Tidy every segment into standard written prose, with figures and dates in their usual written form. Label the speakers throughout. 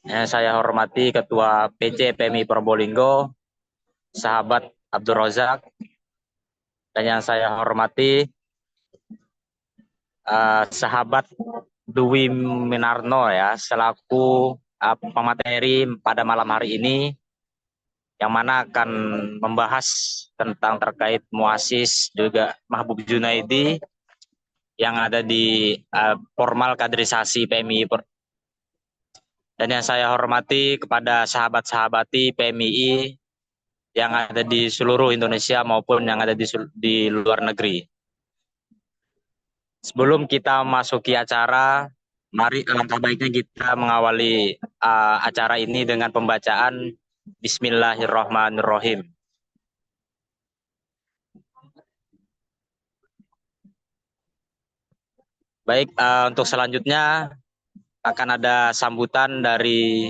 Speaker 1: Yang saya hormati Ketua PC PMI Probolinggo, sahabat Abdul Rozak, dan yang saya hormati sahabat Dwi Minarno ya, selaku pemateri pada malam hari ini, yang mana akan membahas tentang terkait Muasis juga Mahbub Junaidi yang ada di formal kaderisasi PMI. Dan yang saya hormati kepada sahabat-sahabati PMII yang ada di seluruh Indonesia maupun yang ada di luar negeri. Sebelum kita masuki acara, mari alangkah baiknya kita mengawali acara ini dengan pembacaan Bismillahirrahmanirrahim. Baik, untuk selanjutnya akan ada sambutan dari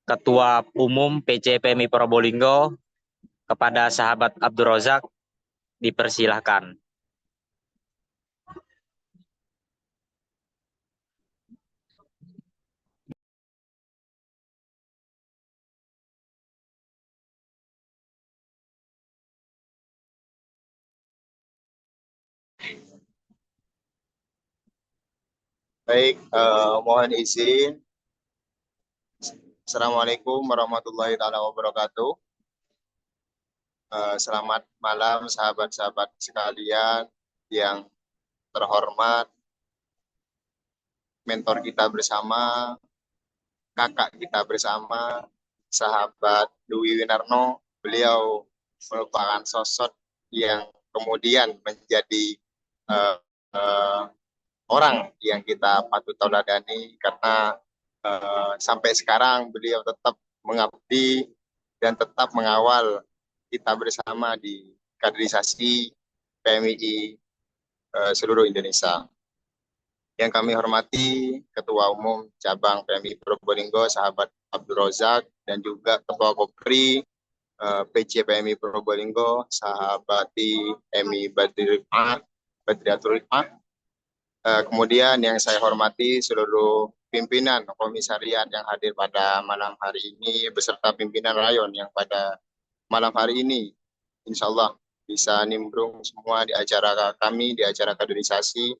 Speaker 1: Ketua Umum PC PMI Probolinggo kepada sahabat Abdul Rozak, dipersilahkan.
Speaker 2: Baik, mohon izin. Assalamualaikum warahmatullahi wabarakatuh. Selamat malam sahabat-sahabat sekalian yang terhormat, mentor kita bersama, kakak kita bersama, sahabat Dwi Winarno. Beliau merupakan sosok yang kemudian menjadi uh, uh, orang yang kita patut tauladani karena sampai sekarang beliau tetap mengabdi dan tetap mengawal kita bersama di kaderisasi PMII seluruh Indonesia. Yang kami hormati Ketua Umum Cabang PMI Probolinggo, sahabat Abdul Rozak, dan juga Ketua Kopri PC PMI Probolinggo, sahabat MI Badriatul Rifah. Kemudian yang saya hormati seluruh pimpinan komisariat yang hadir pada malam hari ini beserta pimpinan rayon yang pada malam hari ini insya Allah bisa nimbrung semua di acara kami, di acara kaderisasi.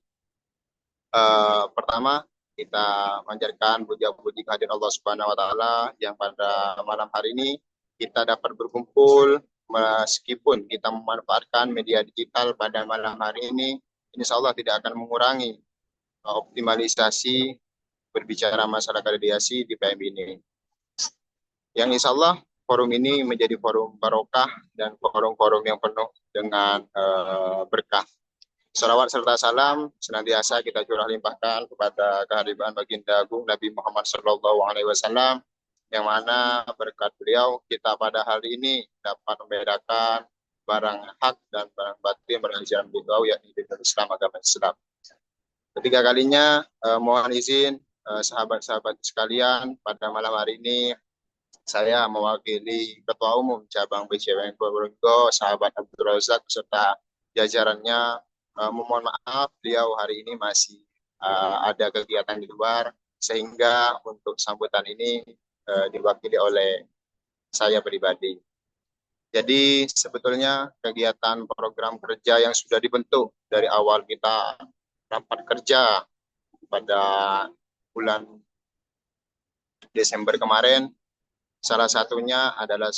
Speaker 2: Pertama, kita manjatkan puja-puji kehadirat Allah Subhanahu wa taala yang pada malam hari ini kita dapat berkumpul meskipun kita memanfaatkan media digital pada malam hari ini, insya Allah tidak akan mengurangi optimalisasi berbicara masalah kaderisasi di PM ini. Yang insya Allah forum ini menjadi forum barokah dan forum-forum yang penuh dengan berkah. Salawat serta salam senantiasa kita curah limpahkan kepada kehadiran baginda agung Nabi Muhammad SAW, yang mana berkat beliau kita pada hari ini dapat membedakan barang hak dan barang batin berajaran beliau, yakni Islam, agama Islam. Ketiga kalinya mohon izin sahabat-sahabat sekalian, pada malam hari ini saya mewakili Ketua Umum Cabang PCPMI Probolinggo, sahabat Abdul Rozak serta jajarannya, memohon maaf beliau hari ini masih ada kegiatan di luar, sehingga untuk sambutan ini diwakili oleh saya pribadi. Jadi sebetulnya kegiatan program kerja yang sudah dibentuk dari awal kita rapat kerja pada bulan Desember kemarin, salah satunya adalah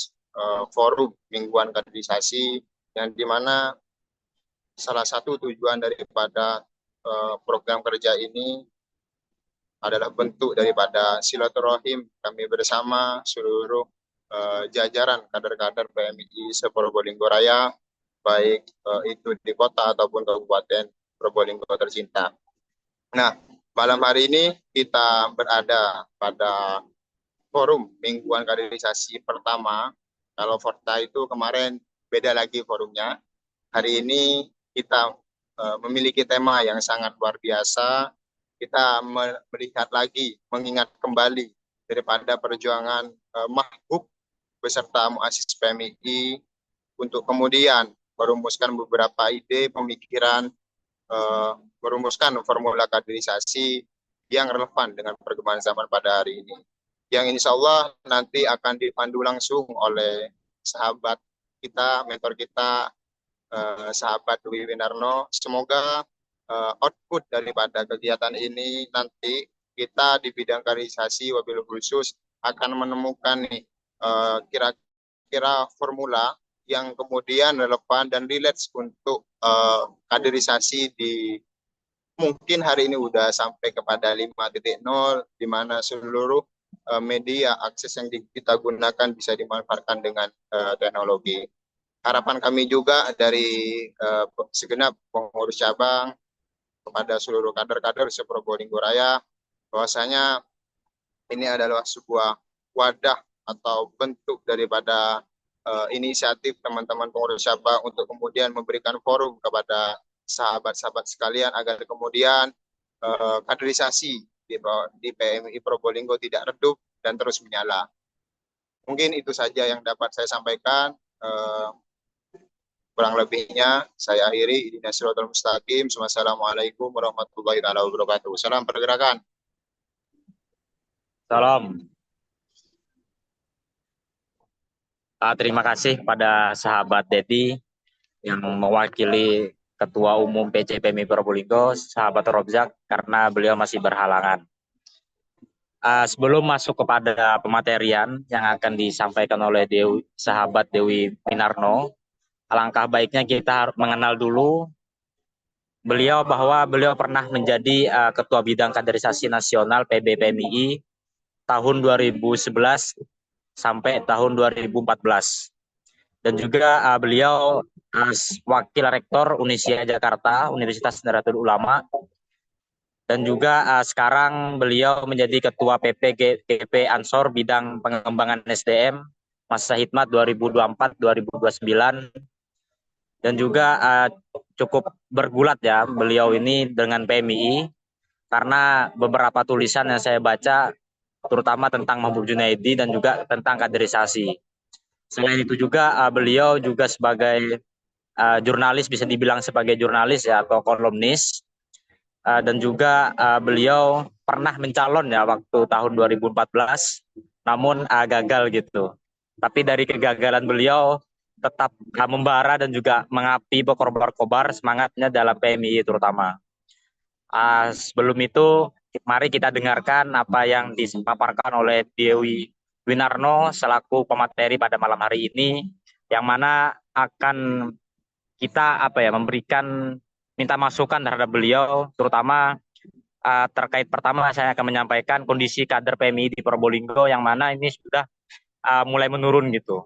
Speaker 2: forum mingguan kaderisasi, yang dimana salah satu tujuan daripada program kerja ini adalah bentuk daripada silaturahim kami bersama seluruh jajaran kader-kader PMII se-Probolinggo Raya, baik itu di kota ataupun kabupaten Probolinggo tercinta. Nah, malam hari ini kita berada pada forum mingguan kaderisasi pertama. Kalau Forta itu kemarin beda lagi forumnya. Hari ini kita memiliki tema yang sangat luar biasa. Kita melihat lagi, mengingat kembali daripada perjuangan Mahbub beserta Muassis PMII untuk kemudian merumuskan beberapa ide, pemikiran, merumuskan formula kaderisasi yang relevan dengan perkembangan zaman pada hari ini. Yang insya Allah nanti akan dipandu langsung oleh sahabat kita, mentor kita, sahabat Dwi Winarno. Semoga output daripada kegiatan ini nanti kita di bidang kaderisasi wabil khusus akan menemukan nih kira-kira formula yang kemudian relevan dan relate untuk kaderisasi di mungkin hari ini udah sampai kepada 5.0 di mana seluruh media akses yang kita gunakan bisa dimanfaatkan dengan teknologi. Harapan kami juga dari segenap pengurus cabang kepada seluruh kader-kader seProbolinggo Raya bahwasanya ini adalah sebuah wadah atau bentuk daripada inisiatif teman-teman pengurus cabang untuk kemudian memberikan forum kepada sahabat-sahabat sekalian agar kemudian kaderisasi di PMI Probolinggo tidak redup dan terus menyala. Mungkin itu saja yang dapat saya sampaikan. Kurang lebihnya saya akhiri. Ihdinas siratal mustaqim. Wassalamualaikum warahmatullahi wabarakatuh. Salam pergerakan.
Speaker 1: Salam. Terima kasih pada sahabat Dedi yang mewakili Ketua Umum PCPMI Probolinggo, sahabat Robzak, karena beliau masih berhalangan. Sebelum masuk kepada pematerian yang akan disampaikan oleh sahabat Dewi Winarno, alangkah baiknya kita mengenal dulu beliau bahwa beliau pernah menjadi Ketua Bidang Kaderisasi Nasional PBPMI tahun 2011 sampai tahun 2014. Dan juga beliau Wakil Rektor Unisya Jakarta, Universitas Nahdlatul Ulama. Dan juga sekarang beliau menjadi Ketua PPGP Ansor Bidang Pengembangan SDM masa hikmat 2024-2029. Dan juga cukup bergulat ya beliau ini dengan PMI, karena beberapa tulisan yang saya baca terutama tentang Mahmud Junaidi dan juga tentang kaderisasi. Selain itu juga beliau juga sebagai jurnalis, bisa dibilang sebagai jurnalis ya atau kolumnis, dan juga beliau pernah mencalon ya waktu tahun 2014, namun gagal gitu. Tapi dari kegagalan beliau tetap membara dan juga mengapi berkobar-kobar semangatnya dalam PMI terutama. Sebelum itu, mari kita dengarkan apa yang dipaparkan oleh Dewi Winarno selaku pemateri pada malam hari ini, yang mana akan kita memberikan minta masukan terhadap beliau, terutama terkait pertama saya akan menyampaikan kondisi kader PMI di Probolinggo yang mana ini sudah mulai menurun gitu.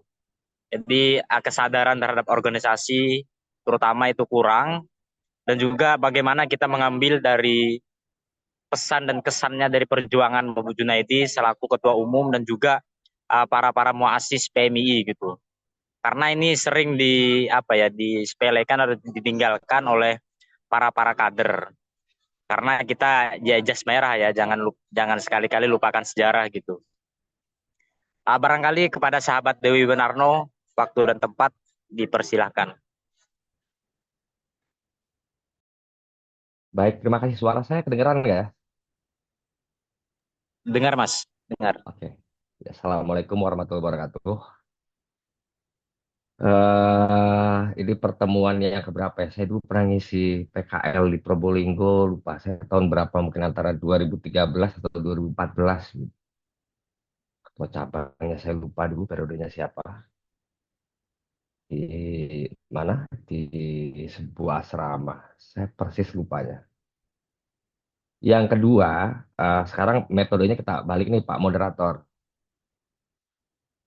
Speaker 1: Jadi kesadaran terhadap organisasi terutama itu kurang, dan juga bagaimana kita mengambil dari pesan dan kesannya dari perjuangan Babu Junaidi selaku ketua umum dan juga para muassis PMI gitu. Karena ini sering disepelekan atau ditinggalkan oleh para kader. Karena kita ya jas merah ya, jangan sekali-kali lupakan sejarah gitu. Barangkali kepada sahabat Dewi Winarno, waktu dan tempat dipersilahkan.
Speaker 3: Baik, terima kasih. Suara saya kedengeran nggak ya?
Speaker 1: Dengar Mas, dengar.
Speaker 3: Oke. Ya, Assalamualaikum warahmatullahi wabarakatuh. Ini pertemuan yang keberapa ya? Saya dulu pernah ngisi PKL di Probolinggo, lupa saya tahun berapa, mungkin antara 2013 atau 2014. Ketua cabangnya saya lupa dulu periodenya siapa. Di mana? Di sebuah asrama. Saya persis lupanya. Yang kedua, sekarang metodenya kita balik nih Pak Moderator.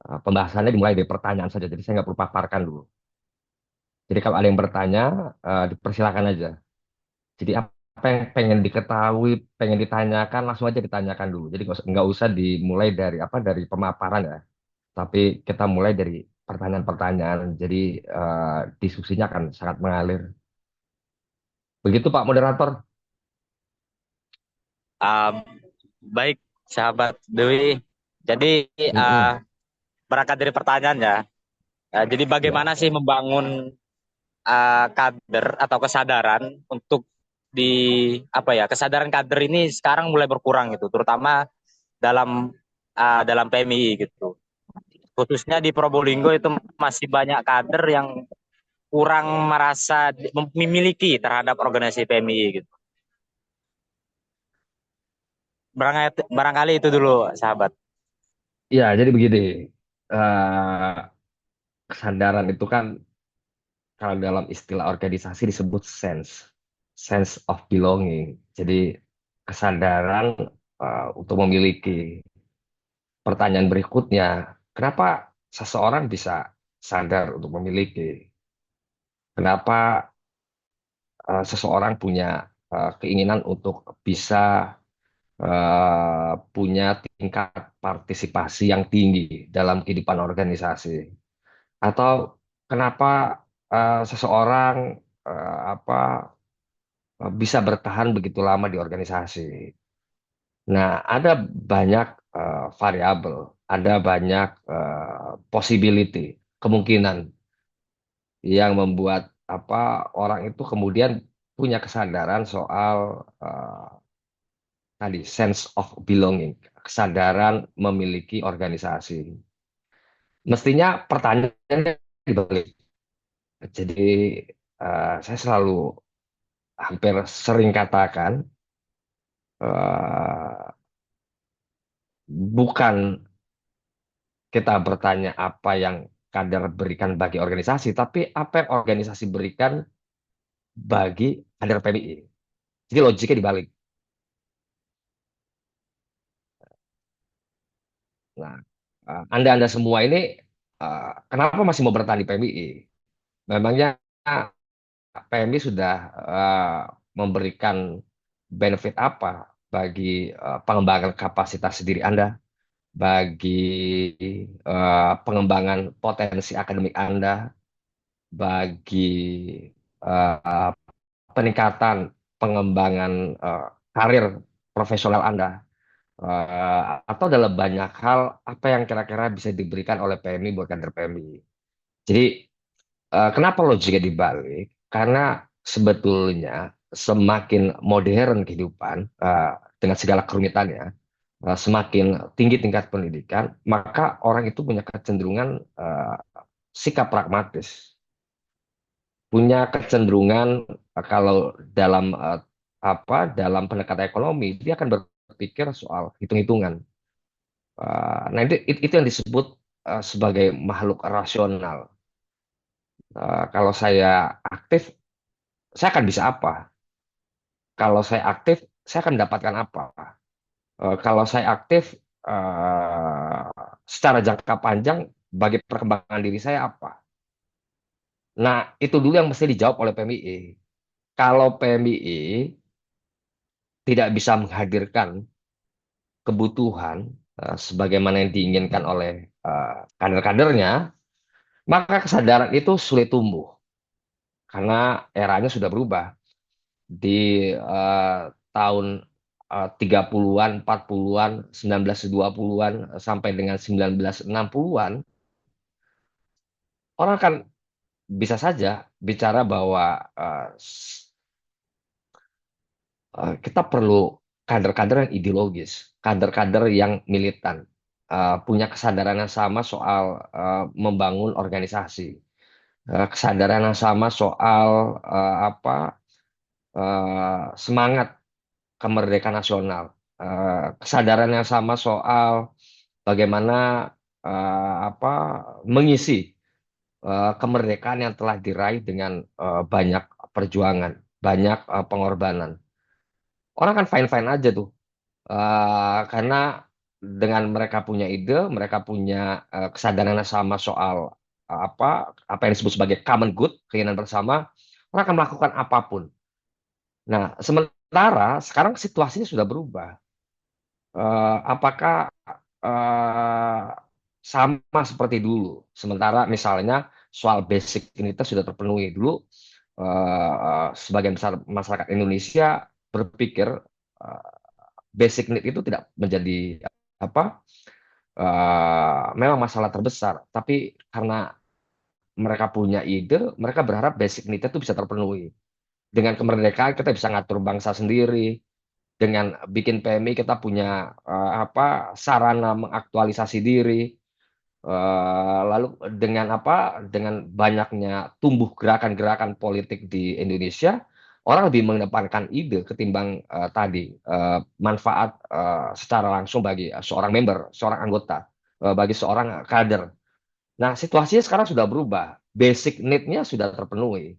Speaker 3: Pembahasannya dimulai dari pertanyaan saja, jadi saya nggak perlu paparkan dulu. Jadi kalau ada yang bertanya, dipersilakan aja. Jadi apa yang pengen diketahui, pengen ditanyakan, langsung aja ditanyakan dulu. Jadi nggak usah dimulai dari pemaparan ya, tapi kita mulai dari pertanyaan-pertanyaan. Jadi diskusinya akan sangat mengalir. Begitu Pak Moderator.
Speaker 1: Baik sahabat Dewi. Jadi berangkat dari pertanyaan ya. Jadi bagaimana
Speaker 3: Ya.
Speaker 1: sih membangun kader atau kesadaran untuk di apa ya, kesadaran kader ini sekarang mulai berkurang gitu, terutama dalam dalam PMI gitu. Khususnya di Probolinggo itu masih banyak kader yang kurang merasa memiliki terhadap organisasi PMI gitu. Barangkali itu dulu, sahabat.
Speaker 3: Ya, jadi begini, eh, kesadaran itu kan kalau dalam istilah organisasi disebut sense of belonging. Jadi kesadaran untuk memiliki. Pertanyaan berikutnya, kenapa seseorang bisa sadar untuk memiliki? Kenapa seseorang punya keinginan untuk bisa punya tingkat partisipasi yang tinggi dalam kehidupan organisasi? Atau kenapa seseorang apa bisa bertahan begitu lama di organisasi? Nah, ada banyak variabel, ada banyak possibility, kemungkinan yang membuat orang itu kemudian punya kesadaran soal tadi sense of belonging, kesadaran memiliki organisasi. Mestinya pertanyaannya dibalik. Jadi saya selalu hampir sering katakan eh, bukan kita bertanya apa yang kader berikan bagi organisasi, tapi apa yang organisasi berikan bagi kader PMI. Jadi logiknya dibalik. Nah, Anda-Anda semua ini kenapa masih mau bertahan di PMI? Memangnya PMI sudah memberikan benefit apa bagi pengembangan kapasitas diri Anda, bagi pengembangan potensi akademik Anda, bagi eh, peningkatan pengembangan karir profesional Anda, eh, atau dalam banyak hal apa yang kira-kira bisa diberikan oleh PMI buat kader PMI. Jadi kenapa logiknya dibalik? Karena sebetulnya semakin modern kehidupan dengan segala kerumitannya, semakin tinggi tingkat pendidikan, maka orang itu punya kecenderungan sikap pragmatis, punya kecenderungan kalau dalam dalam pendekatan ekonomi dia akan berpikir soal hitung-hitungan. Nah itu yang disebut sebagai makhluk rasional. Kalau saya aktif, saya akan bisa apa? Kalau saya aktif, saya akan mendapatkan apa? Kalau saya aktif eh, secara jangka panjang, bagi perkembangan diri saya apa? Nah, itu dulu yang mesti dijawab oleh PMII. Kalau PMII tidak bisa menghadirkan kebutuhan sebagaimana yang diinginkan oleh kader-kadernya, maka kesadaran itu sulit tumbuh karena eranya sudah berubah. Di tahun 30-an, 40-an, 1920-an sampai dengan 1960-an, orang kan bisa saja bicara bahwa eh, kita perlu kader-kader yang ideologis, kader-kader yang militan, punya kesadaran yang sama soal membangun organisasi, kesadaran yang sama soal semangat kemerdekaan nasional, kesadaran yang sama soal bagaimana mengisi kemerdekaan yang telah diraih dengan banyak perjuangan, banyak pengorbanan. Orang kan fine-fine aja tuh. Karena dengan mereka punya ide, mereka punya kesadaran yang sama soal apa yang disebut sebagai common good, keinginan bersama, orang akan melakukan apapun. Nah, sementara sekarang situasinya sudah berubah. Apakah eh, sama seperti dulu? Sementara misalnya soal basic ini sudah terpenuhi dulu, sebagian besar masyarakat Indonesia berpikir eh, basic need itu tidak menjadi apa memang masalah terbesar, tapi karena mereka punya ide, mereka berharap basic need itu bisa terpenuhi. dengan kemerdekaan kita bisa ngatur bangsa sendiri. Dengan bikin PMI kita punya sarana mengaktualisasi diri. Lalu dengan dengan banyaknya tumbuh gerakan-gerakan politik di Indonesia, orang lebih mengedepankan ide ketimbang manfaat secara langsung bagi seorang member, seorang anggota, bagi seorang kader. Nah, situasinya sekarang sudah berubah. Basic need-nya sudah terpenuhi.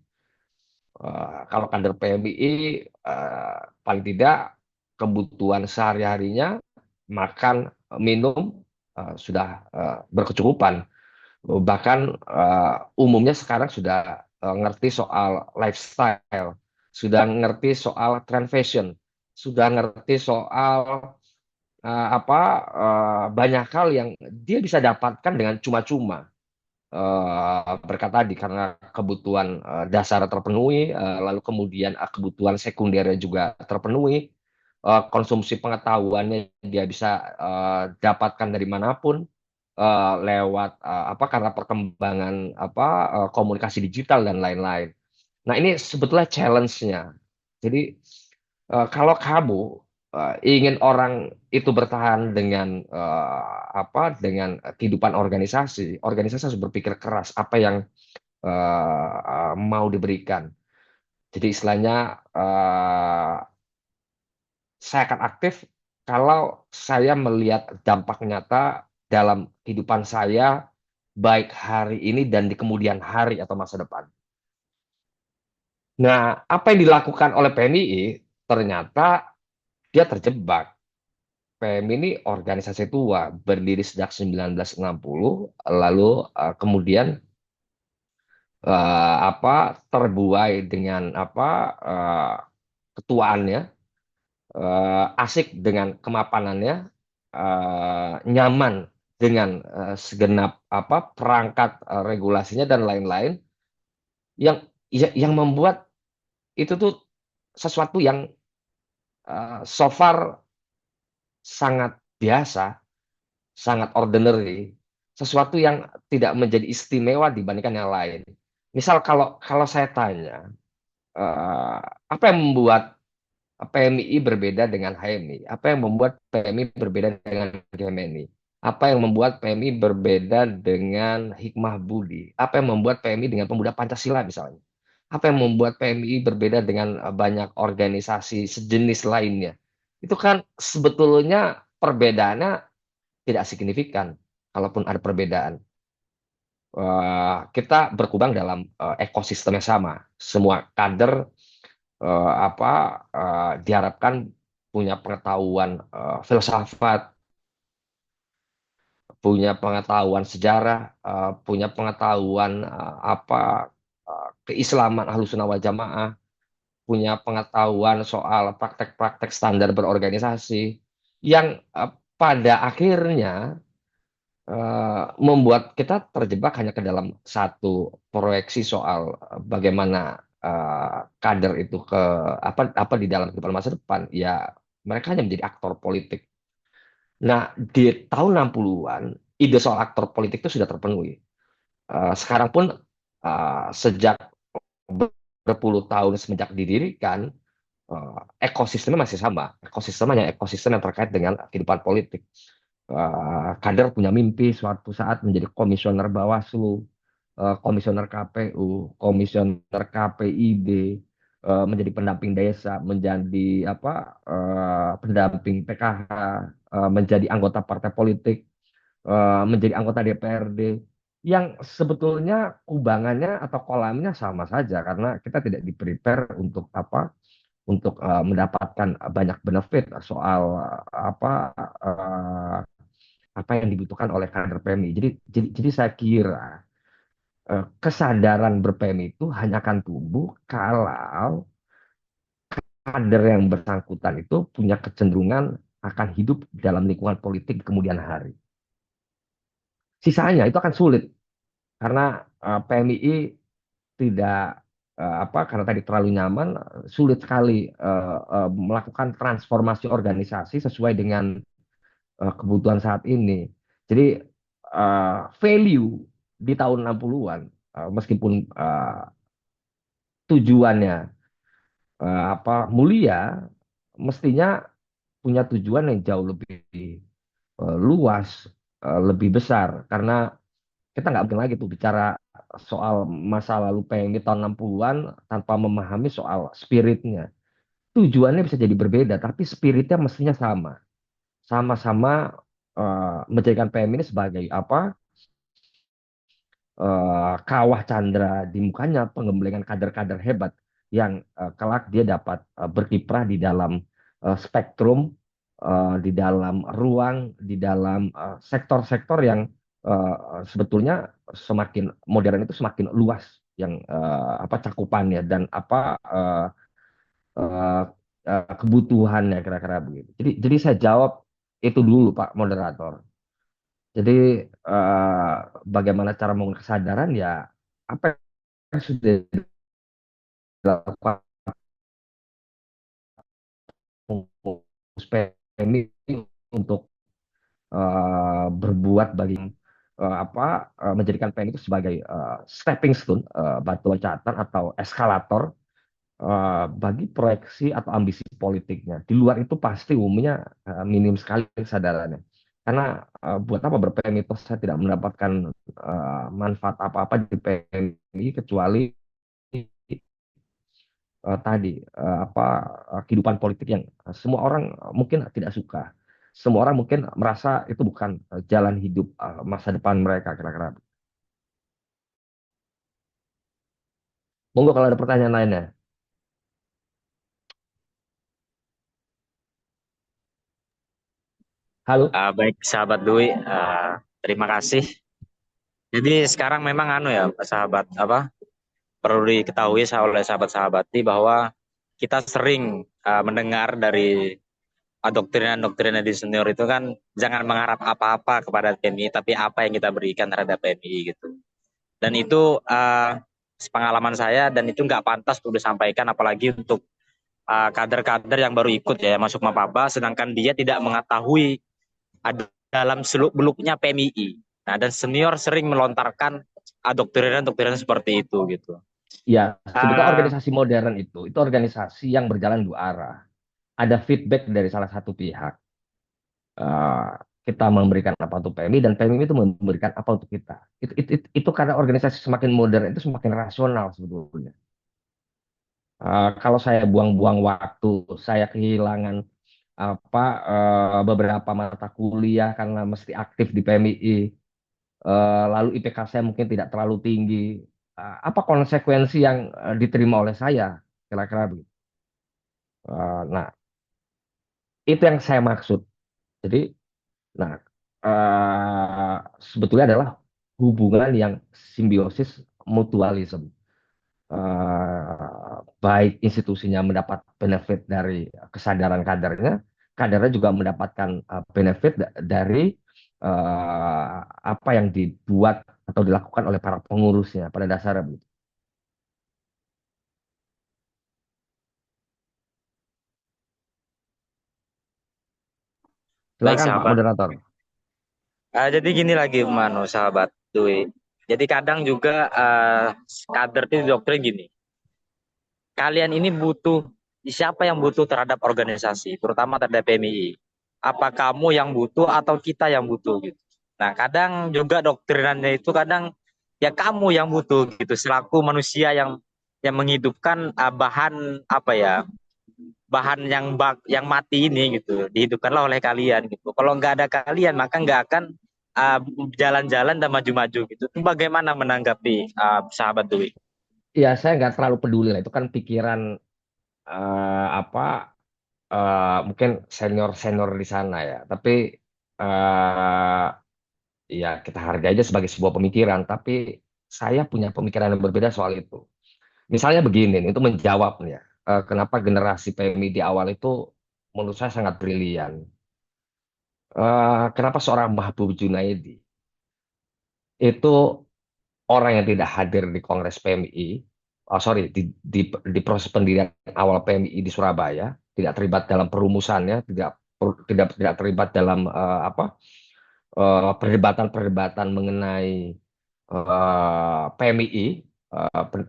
Speaker 3: Kalau kader PMI paling tidak kebutuhan sehari-harinya makan, minum sudah berkecukupan. Bahkan umumnya sekarang sudah ngerti soal lifestyle, sudah ngerti soal trend fashion, sudah ngerti soal banyak hal yang dia bisa dapatkan dengan cuma-cuma. Berkat tadi karena kebutuhan dasar terpenuhi, lalu kemudian kebutuhan sekundernya juga terpenuhi, konsumsi pengetahuannya dia bisa dapatkan dari manapun lewat karena perkembangan komunikasi digital dan lain-lain. Nah, ini sebetulnya challenge-nya. Jadi kalau kamu ingin orang itu bertahan dengan dengan kehidupan organisasi, organisasi harus berpikir keras apa yang mau diberikan. Jadi istilahnya saya akan aktif kalau saya melihat dampak nyata dalam kehidupan saya baik hari ini dan di kemudian hari atau masa depan. Nah, apa yang dilakukan oleh PMII ternyata dia terjebak. PMI ini organisasi tua, berdiri sejak 1960, lalu kemudian terbuai dengan ketuaannya, asik dengan kemapanannya, nyaman dengan segenap perangkat regulasinya dan lain-lain yang yang membuat itu tuh sesuatu yang so far sangat biasa, sangat ordinary, sesuatu yang tidak menjadi istimewa dibandingkan yang lain. Misal kalau saya tanya, apa yang membuat PMI berbeda dengan HMI? Apa yang membuat PMI berbeda dengan GMNI? Apa yang membuat PMI berbeda dengan Hikmah Budi? Apa yang membuat PMI dengan Pemuda Pancasila misalnya? Apa yang membuat PMI berbeda dengan banyak organisasi sejenis lainnya? Itu kan sebetulnya perbedaannya tidak signifikan, kalaupun ada perbedaan. Kita berkembang dalam ekosistem yang sama. Semua kader diharapkan punya pengetahuan filsafat, punya pengetahuan sejarah, punya pengetahuan keislaman Ahlussunnah wal Jamaah, punya pengetahuan soal praktek-praktek standar berorganisasi yang pada akhirnya membuat kita terjebak hanya ke dalam satu proyeksi soal bagaimana kader itu ke apa di dalam kehidupan masa depan. Ya, mereka hanya menjadi aktor politik. Nah, di tahun 60-an ide soal aktor politik itu sudah terpenuhi. Sekarang pun sejak berpuluh tahun semenjak didirikan, ekosistemnya masih sama. Ekosistemnya ekosistem yang terkait dengan kehidupan politik. Kader punya mimpi suatu saat menjadi komisioner Bawaslu, komisioner KPU, komisioner KPID, menjadi pendamping desa, menjadi pendamping PKH, menjadi anggota partai politik, menjadi anggota DPRD, yang sebetulnya kubangannya atau kolamnya sama saja karena kita tidak di-prepare untuk untuk mendapatkan banyak benefit soal apa yang dibutuhkan oleh kader PMI. Jadi saya kira kesadaran ber-PMI itu hanya akan tumbuh kalau kader yang bersangkutan itu punya kecenderungan akan hidup dalam lingkungan politik di kemudian hari. Sisanya itu akan sulit karena PMI tidak karena tadi terlalu nyaman, sulit sekali melakukan transformasi organisasi sesuai dengan kebutuhan saat ini. Jadi value di tahun 60-an meskipun tujuannya mulia, mestinya punya tujuan yang jauh lebih luas, lebih besar. Karena kita nggak mungkin lagi tuh bicara soal masa lalu PMI tahun 60-an tanpa memahami soal spiritnya. Tujuannya bisa jadi berbeda, tapi spiritnya mestinya sama. Sama-sama menjadikan PMI ini sebagai kawah Chandra di mukanya, penggemblengan kader-kader hebat yang kelak dia dapat berkiprah di dalam spektrum, di dalam ruang, di dalam sektor-sektor yang sebetulnya semakin modern itu semakin luas yang cakupannya dan uh, uh, kebutuhannya kira-kira begitu. Jadi saya jawab itu dulu Pak Moderator. Jadi eh, bagaimana cara membangun kesadaran ya apa yang sudah dilakukan PMI untuk berbuat bagi menjadikan PMI itu sebagai stepping stone, batu loncatan atau eskalator bagi proyeksi atau ambisi politiknya. Di luar itu pasti umumnya minim sekali kesadarannya. Karena buat apa berPMI itu saya tidak mendapatkan manfaat apa-apa di PMI kecuali tadi kehidupan politik yang semua orang mungkin tidak suka. Semua orang mungkin merasa itu bukan jalan hidup masa depan mereka kira-kira. Monggo kalau ada pertanyaan lainnya. Halo.
Speaker 1: Baik sahabat Dwi, terima kasih. Jadi sekarang memang ya sahabat perlu diketahui oleh sahabat-sahabat bahwa kita sering mendengar dari doktrinan-doktrinan di senior itu kan jangan mengharap apa-apa kepada PMI, tapi apa yang kita berikan terhadap PMI gitu. Dan itu pengalaman saya dan itu nggak pantas untuk disampaikan apalagi untuk kader-kader yang baru ikut ya masuk Mapaba, sedangkan dia tidak mengetahui ada dalam seluk-beluknya PMII. Nah, dan senior sering melontarkan doktrinan-doktrinan seperti itu gitu.
Speaker 3: Ya, sebetulnya
Speaker 1: Uh,
Speaker 3: organisasi modern itu organisasi yang berjalan dua arah. Ada feedback dari salah satu pihak. Eh, kita memberikan apa untuk PMI dan PMI itu memberikan apa untuk kita. Itu karena organisasi semakin modern itu semakin rasional sebetulnya. Kalau saya buang-buang waktu, saya kehilangan beberapa mata kuliah karena mesti aktif di PMII, lalu IPK saya mungkin tidak terlalu tinggi. Apa konsekuensi yang diterima oleh saya? Kira-kira begitu. Nah, itu yang saya maksud. Jadi, nah, eh, sebetulnya adalah hubungan yang simbiosis mutualisme. Baik institusinya mendapat benefit dari kesadaran kadernya, kadernya juga mendapatkan benefit dari eh, apa yang dibuat atau dilakukan oleh para pengurusnya pada dasarnya begitu.
Speaker 1: Baik
Speaker 3: Silakan Pak
Speaker 1: sahabat.
Speaker 3: moderator.
Speaker 1: Jadi gini lagi sahabat Dwi. Jadi kadang juga kader itu doktrin gini. Kalian ini butuh siapa yang butuh terhadap organisasi, terutama terhadap PMI. Apa kamu yang butuh atau kita yang butuh gitu. Nah, kadang juga doktrinannya itu kadang ya kamu yang butuh gitu selaku manusia yang menghidupkan bahan bahan yang mati ini gitu dihidupkanlah oleh kalian gitu. Kalau nggak ada kalian maka nggak akan uh, jalan-jalan dan maju-maju gitu. Itu bagaimana menanggapi sahabat Dwi?
Speaker 3: Ya saya nggak terlalu peduli lah itu kan pikiran eh, apa mungkin senior senior di sana ya. Tapi eh, ya kita hargai aja sebagai sebuah pemikiran. Tapi saya punya pemikiran yang berbeda soal itu. Misalnya begini, nih, itu menjawab nih ya, kenapa generasi PMI di awal itu menurut saya sangat brilian. Kenapa seorang Mahbub Junaidi itu orang yang tidak hadir di Kongres PMI, sorry, di proses pendirian awal PMI di Surabaya, tidak terlibat dalam perumusannya, tidak terlibat dalam perdebatan-perdebatan mengenai PMI,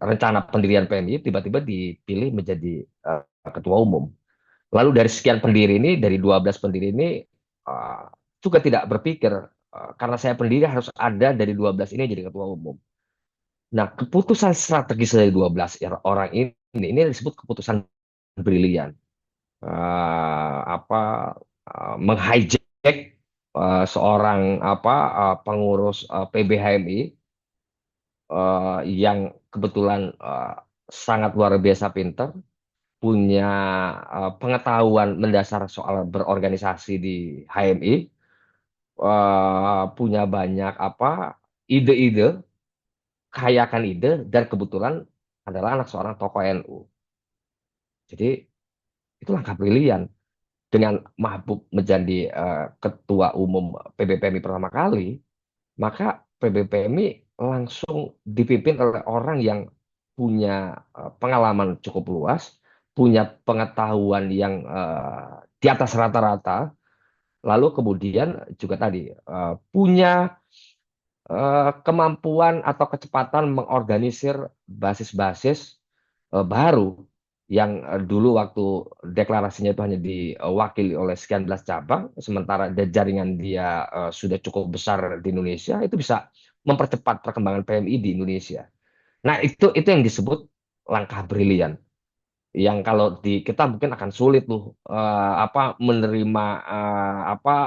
Speaker 3: rencana pendirian PMI tiba-tiba dipilih menjadi ketua umum. Lalu dari sekian pendiri ini, dari 12 pendiri ini juga tidak berpikir karena saya pendiri harus ada dari 12 ini jadi ketua umum. Nah, keputusan strategis dari 12 orang ini disebut keputusan brilian. Apa menghijack seorang pengurus PBHMI yang kebetulan sangat luar biasa pintar, punya pengetahuan mendasar soal berorganisasi di HMI, punya banyak ide-ide, kayakan ide, dan kebetulan adalah anak seorang tokoh NU. Jadi itu langkah brilian. Dengan Mahbub menjadi ketua umum PBPMI pertama kali, maka PBPMI langsung dipimpin oleh orang yang punya pengalaman cukup luas, punya pengetahuan yang di atas rata-rata, lalu kemudian juga tadi punya kemampuan atau kecepatan mengorganisir basis-basis baru yang dulu waktu deklarasinya itu hanya diwakili oleh sekian belas cabang, sementara jaringan dia sudah cukup besar di Indonesia, itu bisa mempercepat perkembangan PMI di Indonesia. Nah, itu yang disebut langkah brilian. Yang kalau di kita mungkin akan sulit tuh menerima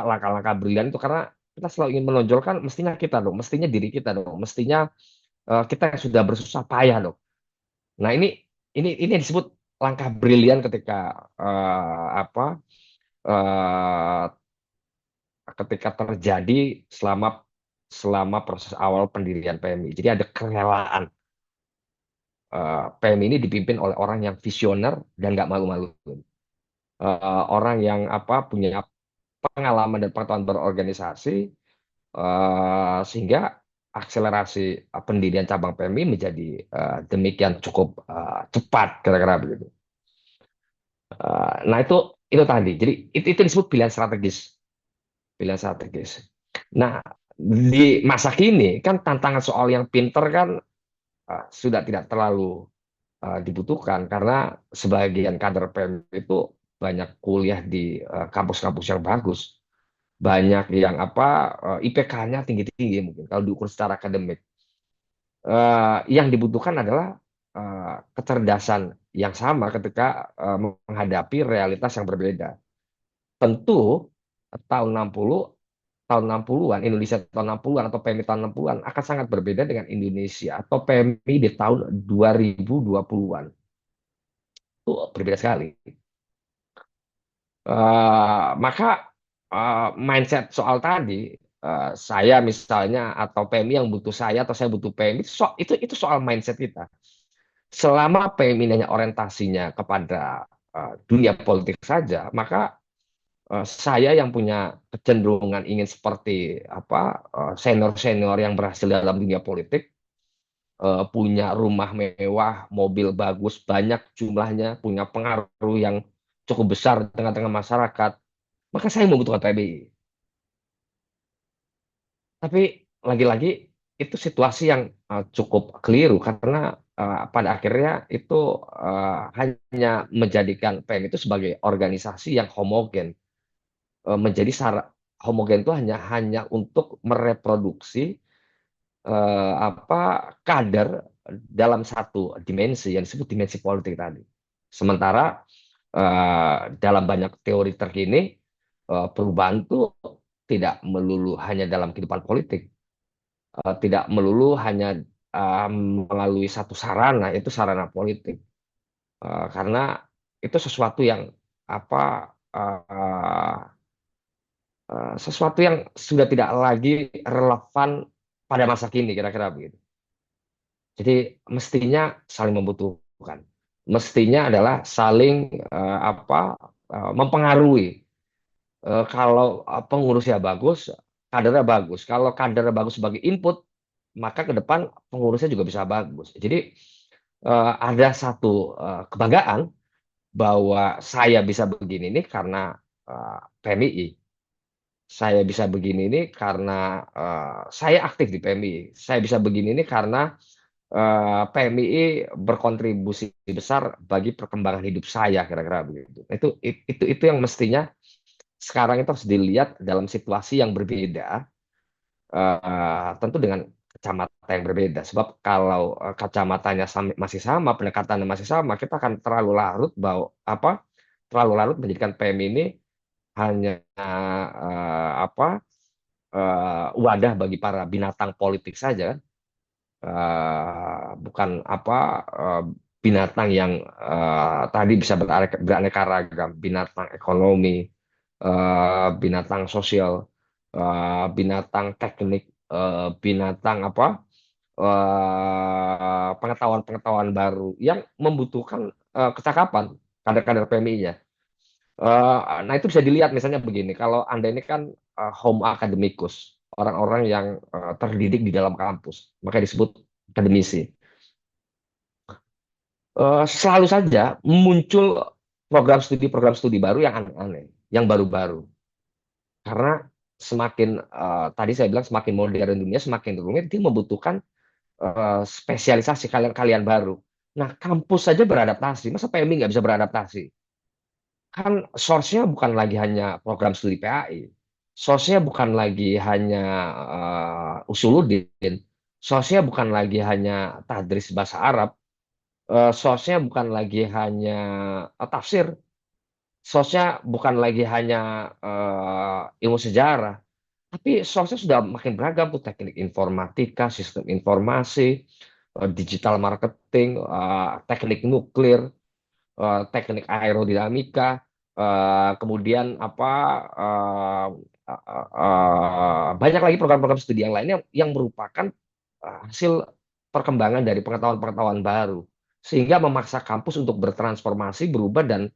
Speaker 3: langkah-langkah brilian itu karena kita selalu ingin menonjolkan mestinya kita dong, mestinya diri kita dong, mestinya kita yang sudah bersusah payah dong. Nah, ini yang disebut langkah brilian ketika eh, ketika terjadi selama selama proses awal pendirian PMI. Jadi ada kerelaan. PMI ini dipimpin oleh orang yang visioner dan nggak malu-malu. Orang yang punya pengalaman dan pengetahuan berorganisasi, sehingga akselerasi pendirian cabang PMI menjadi demikian cukup cepat, kira-kira begitu. Nah, itu tadi. Jadi itu disebut pilihan strategis. Pilihan strategis. Nah, di masa kini kan tantangan soal yang pinter kan sudah tidak terlalu dibutuhkan karena sebagian kader PM itu banyak kuliah di kampus-kampus yang bagus, banyak yang IPK-nya tinggi-tinggi mungkin kalau diukur secara akademik. Yang dibutuhkan adalah kecerdasan yang sama ketika menghadapi realitas yang berbeda. Tentu tahun 60 tahun 60-an, Indonesia tahun 60-an atau PMI tahun 60-an akan sangat berbeda dengan Indonesia atau PMI di tahun 2020-an. Itu berbeda sekali. Maka mindset soal tadi, saya misalnya atau PMI yang butuh saya atau saya butuh PMI, itu soal mindset kita. Selama PMI hanya orientasinya kepada dunia politik saja, maka saya yang punya kecenderungan ingin seperti senior-senior yang berhasil dalam dunia politik, punya rumah mewah, mobil bagus, banyak jumlahnya, punya pengaruh yang cukup besar di tengah-tengah masyarakat, maka saya membutuhkan PBI. Tapi lagi-lagi itu situasi yang cukup keliru karena pada akhirnya itu hanya menjadikan PMI itu sebagai organisasi yang homogen. Menjadi homogen itu hanya untuk mereproduksi kader dalam satu dimensi yang disebut dimensi politik tadi. Sementara dalam banyak teori terkini perubahan itu tidak melulu hanya dalam kehidupan politik, tidak melulu hanya melalui satu sarana, itu sarana politik. Karena itu sesuatu yang apa sesuatu yang sudah tidak lagi relevan pada masa kini, kira-kira begitu. Jadi mestinya saling membutuhkan, mestinya adalah saling mempengaruhi. Kalau pengurusnya bagus, kadernya bagus. Kalau kadernya bagus sebagai input, maka ke depan pengurusnya juga bisa bagus. Jadi ada satu kebanggaan bahwa saya bisa begini ini karena PMI. Saya bisa begini ini karena saya aktif di PMI. Saya bisa begini ini karena PMII berkontribusi besar bagi perkembangan hidup saya kira-kira begitu. Itu yang mestinya sekarang itu harus dilihat dalam situasi yang berbeda, tentu dengan kacamata yang berbeda. Sebab kalau kacamatanya masih sama, pendekatannya masih sama, kita akan terlalu larut bahwa apa? Terlalu larut menjadikan PMI ini hanya wadah bagi para binatang politik saja, bukan eh, binatang yang tadi bisa beraneka ragam, binatang ekonomi, binatang sosial, binatang teknik, binatang pengetahuan-pengetahuan baru yang membutuhkan kecakapan kader-kader PMI-nya. Nah, itu bisa dilihat misalnya begini, kalau Anda ini kan homo academicus, orang-orang yang terdidik di dalam kampus, maka disebut akademisi. Selalu saja muncul program studi baru yang aneh-aneh, yang baru-baru. Karena semakin tadi saya bilang semakin modern dunia, semakin rumit, dia membutuhkan spesialisasi kalian-kalian baru. Nah, kampus saja beradaptasi, masa PMI nggak bisa beradaptasi? Kan source-nya bukan lagi hanya program studi PAI, source-nya bukan lagi hanya Usuluddin, source-nya bukan lagi hanya tadris bahasa Arab, source-nya bukan lagi hanya tafsir, source-nya bukan lagi hanya ilmu sejarah, tapi source-nya sudah makin beragam tuh, teknik informatika, sistem informasi, digital marketing, teknik nuklir, teknik aerodinamika, kemudian eh, banyak lagi program-program studi yang lainnya yang merupakan hasil perkembangan dari pengetahuan-pengetahuan baru, sehingga memaksa kampus untuk bertransformasi, berubah dan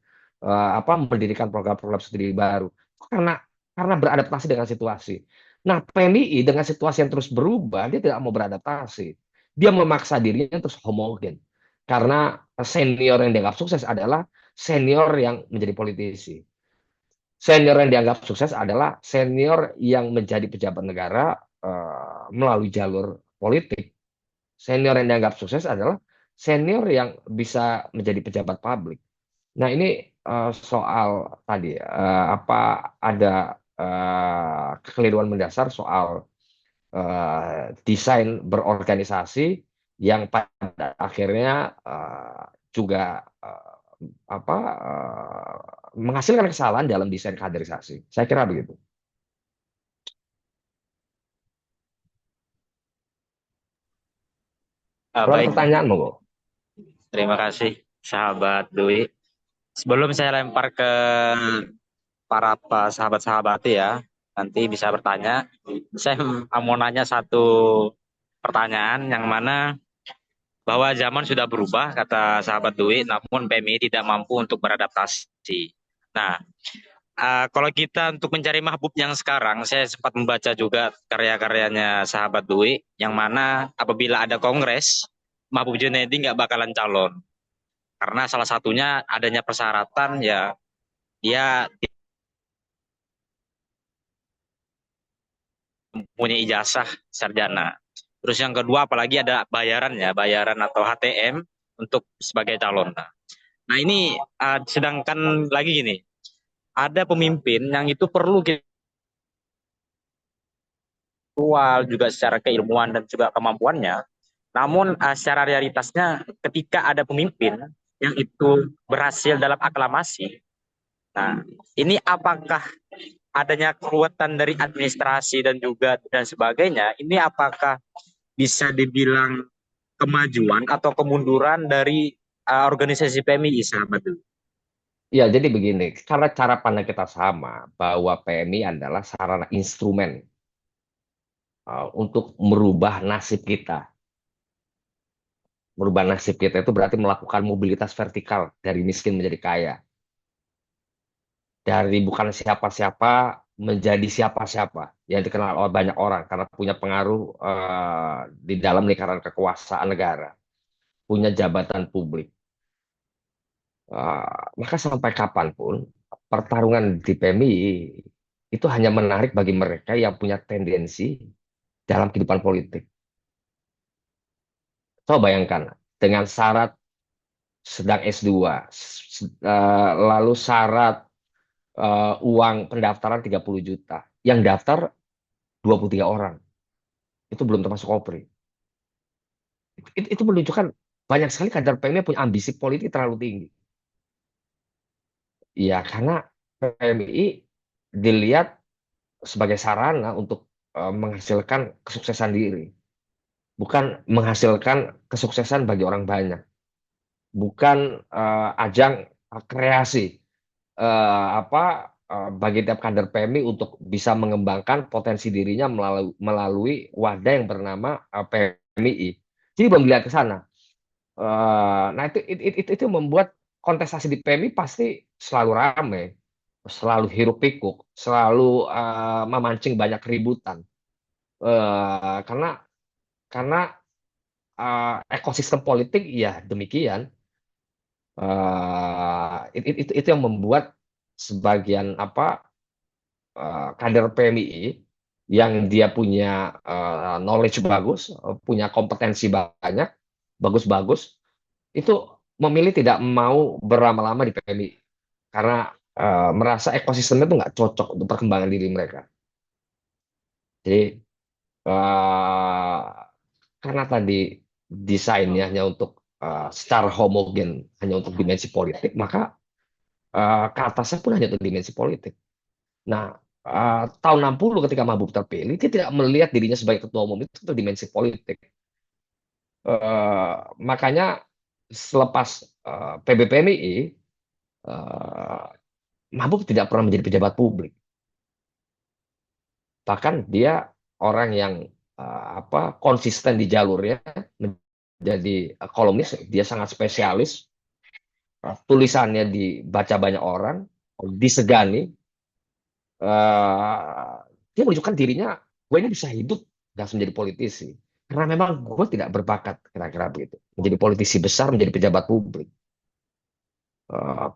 Speaker 3: mendirikan program-program studi baru karena beradaptasi dengan situasi. Nah, PMII dengan situasi yang terus berubah, dia tidak mau beradaptasi. Dia memaksa dirinya terus homogen. Karena senior yang dianggap sukses adalah senior yang menjadi politisi. Senior yang dianggap sukses adalah senior yang menjadi pejabat negara melalui jalur politik. Senior yang dianggap sukses adalah senior yang bisa menjadi pejabat publik. Nah, ini soal tadi ada kekeliruan mendasar soal desain berorganisasi yang pada akhirnya juga menghasilkan kesalahan dalam desain kaderisasi. Saya kira begitu. Kalau ada
Speaker 1: Baik,
Speaker 3: pertanyaan, monggo.
Speaker 1: terima kasih sahabat Dwi. Sebelum saya lempar ke para sahabat-sahabat ya, nanti bisa bertanya. Saya mau nanya satu pertanyaan yang mana bahwa zaman sudah berubah, kata sahabat Dwi, namun PMI tidak mampu untuk beradaptasi. Nah, kalau kita untuk mencari mahbub yang sekarang, saya sempat membaca juga karya-karyanya sahabat Dwi, yang mana apabila ada kongres, Mahbub Junaidi nggak bakalan calon. Karena salah satunya adanya persyaratan ya dia punya ijazah sarjana. Terus yang kedua apalagi ada bayarannya, bayaran atau HTM untuk sebagai calon. Nah ini sedangkan lagi gini, ada pemimpin yang itu perlu intelektual juga secara keilmuan dan juga kemampuannya. Namun secara realitasnya ketika ada pemimpin yang itu berhasil dalam aklamasi, nah ini apakah adanya kekuatan dari administrasi dan juga dan sebagainya, ini apakah bisa dibilang kemajuan atau kemunduran dari organisasi PMI, sahabat itu?
Speaker 3: Ya, jadi begini, karena cara pandang kita sama bahwa PMI adalah sarana instrumen untuk merubah nasib kita. Merubah nasib kita itu berarti melakukan mobilitas vertikal dari miskin menjadi kaya. Dari bukan siapa-siapa menjadi siapa-siapa yang dikenal oleh banyak orang karena punya pengaruh di dalam lingkaran kekuasaan negara, punya jabatan publik. Maka sampai kapanpun pertarungan di PMI itu hanya menarik bagi mereka yang punya tendensi dalam kehidupan politik. Coba bayangkan dengan syarat sedang S2, lalu syarat uang pendaftaran 30 juta. Yang daftar 23 orang. Itu belum termasuk Kopri. Itu menunjukkan banyak sekali kader PMI punya ambisi politik terlalu tinggi. Ya, karena PMI dilihat sebagai sarana untuk menghasilkan kesuksesan diri, bukan menghasilkan kesuksesan bagi orang banyak, bukan ajang kreasi bagi tiap kader PMI untuk bisa mengembangkan potensi dirinya melalui wadah yang bernama PMI. Jadi belum dilihat ke sana. Nah itu membuat kontestasi di PMI pasti selalu ramai, selalu hiruk pikuk, selalu memancing banyak keributan. Karena karena ekosistem politik ya demikian. Itu yang membuat sebagian kader PMI yang dia punya knowledge bagus, punya kompetensi banyak, bagus-bagus, itu memilih tidak mau berlama-lama di PMI karena merasa ekosistemnya itu nggak cocok untuk perkembangan diri mereka. Jadi eh, karena tadi desainnya hanya untuk secara homogen, hanya untuk dimensi politik, maka ke atasnya pun hanya untuk dimensi politik. Nah, tahun 60 ketika Mahbub terpilih, dia tidak melihat dirinya sebagai ketua umum itu untuk dimensi politik. Makanya selepas PBPMI, eh, Mahbub tidak pernah menjadi pejabat publik. Bahkan dia orang yang konsisten di jalurnya, menjadi kolumnis, dia sangat spesialis, tulisannya dibaca banyak orang, disegani, eh, dia menunjukkan dirinya, gue ini bisa hidup dan menjadi politisi. Karena memang gue tidak berbakat, kira-kira begitu. Menjadi politisi besar, menjadi pejabat publik.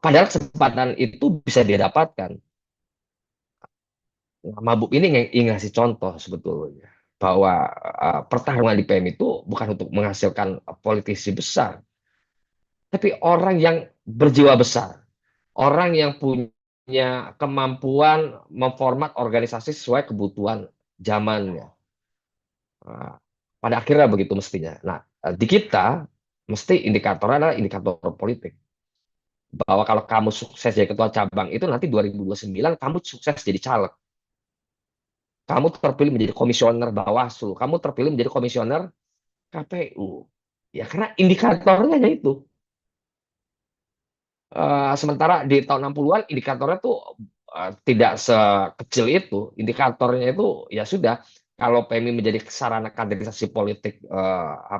Speaker 3: Padahal kesempatan itu bisa dia dapatkan. Nah, Mabuk ini ingin ngasih contoh sebetulnya. Bahwa pertarungan di PM itu bukan untuk menghasilkan politisi besar. Tapi orang yang berjiwa besar. Orang yang punya kemampuan memformat organisasi sesuai kebutuhan zamannya. Nah, pada akhirnya begitu mestinya. Nah, di kita mesti indikatornya adalah indikator politik. Bahwa kalau kamu sukses jadi ketua cabang itu nanti 2029 kamu sukses jadi caleg. Kamu terpilih menjadi komisioner Bawaslu, kamu terpilih menjadi komisioner KPU. Ya karena indikatornya hanya itu. Sementara di tahun 60-an indikatornya tuh tidak sekecil itu. Indikatornya itu ya sudah, kalau PMI menjadi sarana kaderisasi politik